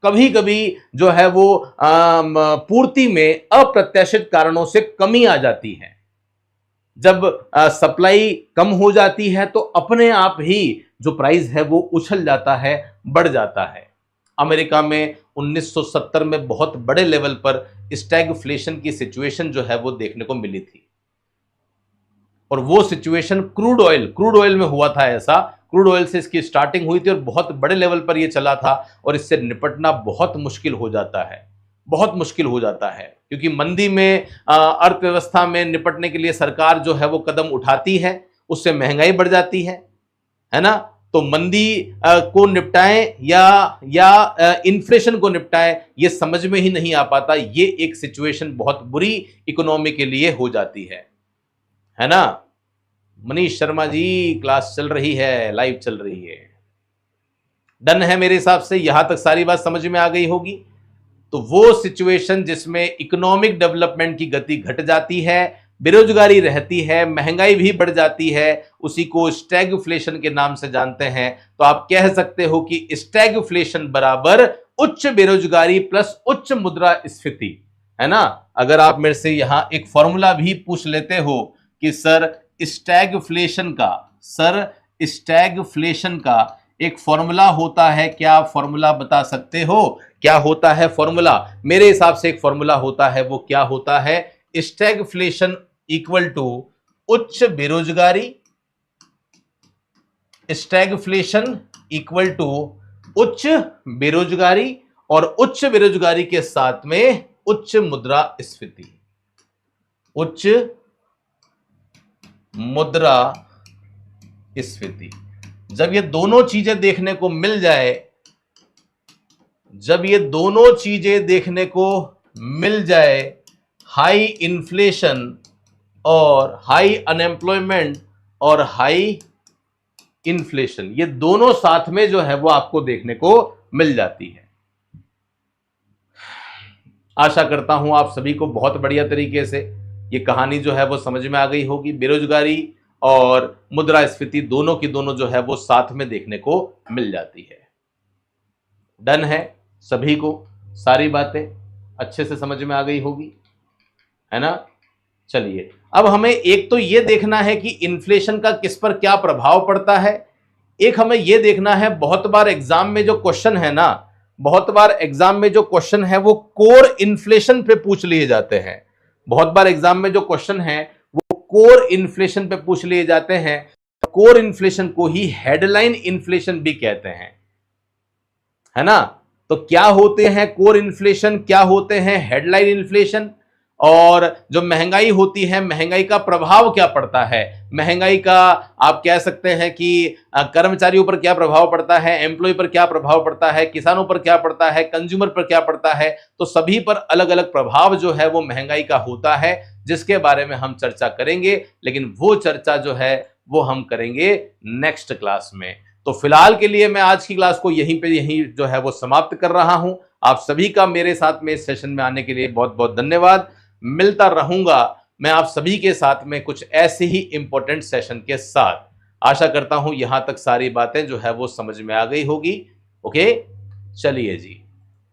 कभी कभी जो है वो पूर्ति में अप्रत्याशित कारणों से कमी आ जाती है। जब सप्लाई कम हो जाती है तो अपने आप ही जो प्राइस है वो उछल जाता है, बढ़ जाता है। अमेरिका में 1970 में बहुत बड़े लेवल पर स्टैगफ्लेशन की सिचुएशन जो है वो देखने को मिली थी, और वो सिचुएशन क्रूड ऑयल में हुआ था। ऐसा क्रूड ऑयल से इसकी स्टार्टिंग हुई थी और बहुत बड़े लेवल पर ये चला था, और इससे निपटना बहुत मुश्किल हो जाता है, क्योंकि मंदी में अर्थव्यवस्था में निपटने के लिए सरकार जो है वो कदम उठाती है, उससे महंगाई बढ़ जाती है ना। तो मंदी को निपटाएं या इन्फ्लेशन को निपटाएं, ये समझ में ही नहीं आ पाता। ये एक सिचुएशन बहुत बुरी इकोनॉमी के लिए हो जाती है ना। मनीष शर्मा जी, क्लास चल रही है, लाइव चल रही है, डन है मेरे हिसाब से। यहां तक सारी बात समझ में आ गई होगी। तो वो सिचुएशन जिसमें इकोनॉमिक डेवलपमेंट की गति घट जाती है, बेरोजगारी रहती है, महंगाई भी बढ़ जाती है, उसी को स्टैगफ्लेशन के नाम से जानते हैं। तो आप कह सकते हो कि स्टैगफ्लेशन बराबर उच्च बेरोजगारी प्लस उच्च मुद्रास्फीति, है ना। अगर आप मेरे से यहां एक फॉर्मूला भी पूछ लेते हो कि सर स्टैगफ्लेशन का एक फॉर्मूला होता है, क्या आप फॉर्मूला बता सकते हो? क्या होता है फॉर्मूला? मेरे हिसाब से एक फॉर्मूला होता है, वो क्या होता है? स्टैगफ्लेशन इक्वल टू उच्च बेरोजगारी, स्टैगफ्लेशन इक्वल टू उच्च बेरोजगारी, और उच्च बेरोजगारी के साथ में उच्च मुद्रास्फीति। उच्च मुद्रास्फीति जब ये दोनों चीजें देखने को मिल जाए, हाई इन्फ्लेशन और हाई अनएम्प्लॉयमेंट और हाई इन्फ्लेशन, ये दोनों साथ में जो है वो आपको देखने को मिल जाती है। आशा करता हूं आप सभी को बहुत बढ़िया तरीके से ये कहानी जो है वो समझ में आ गई होगी। बेरोजगारी और मुद्रास्फीति दोनों की दोनों जो है वो साथ में देखने को मिल जाती है। डन है सभी को, सारी बातें अच्छे से समझ में आ गई होगी, है ना। चलिए अब हमें एक तो ये देखना है कि इन्फ्लेशन का किस पर क्या प्रभाव पड़ता है। एक हमें ये देखना है, बहुत बार एग्जाम में जो क्वेश्चन है वो कोर इन्फ्लेशन पे पूछ लिए जाते हैं। बहुत बार एग्जाम में जो क्वेश्चन है वो कोर इन्फ्लेशन पे पूछ लिए जाते हैं। कोर इन्फ्लेशन को ही हेडलाइन इन्फ्लेशन भी कहते हैं, है ना। तो क्या होते हैं कोर इन्फ्लेशन, क्या होते हैं हेडलाइन इन्फ्लेशन, और जो महंगाई होती है महंगाई का प्रभाव क्या पड़ता है, महंगाई का आप कह सकते हैं कि कर्मचारियों पर क्या प्रभाव पड़ता है, एम्प्लॉय पर क्या प्रभाव पड़ता है, किसानों पर क्या पड़ता है, कंज्यूमर पर क्या पड़ता है। तो सभी पर अलग अलग प्रभाव जो है वो महंगाई का होता है, जिसके बारे में हम चर्चा करेंगे, लेकिन वो चर्चा जो है वो हम करेंगे नेक्स्ट क्लास में। तो फिलहाल के लिए मैं आज की क्लास को यहीं जो है वो समाप्त कर रहा हूं। आप सभी का मेरे साथ में इस सेशन में आने के लिए बहुत बहुत धन्यवाद। मिलता रहूंगा मैं आप सभी के साथ में कुछ ऐसे ही इंपॉर्टेंट सेशन के साथ। आशा करता हूं यहां तक सारी बातें जो है वो समझ में आ गई होगी। ओके, चलिए जी।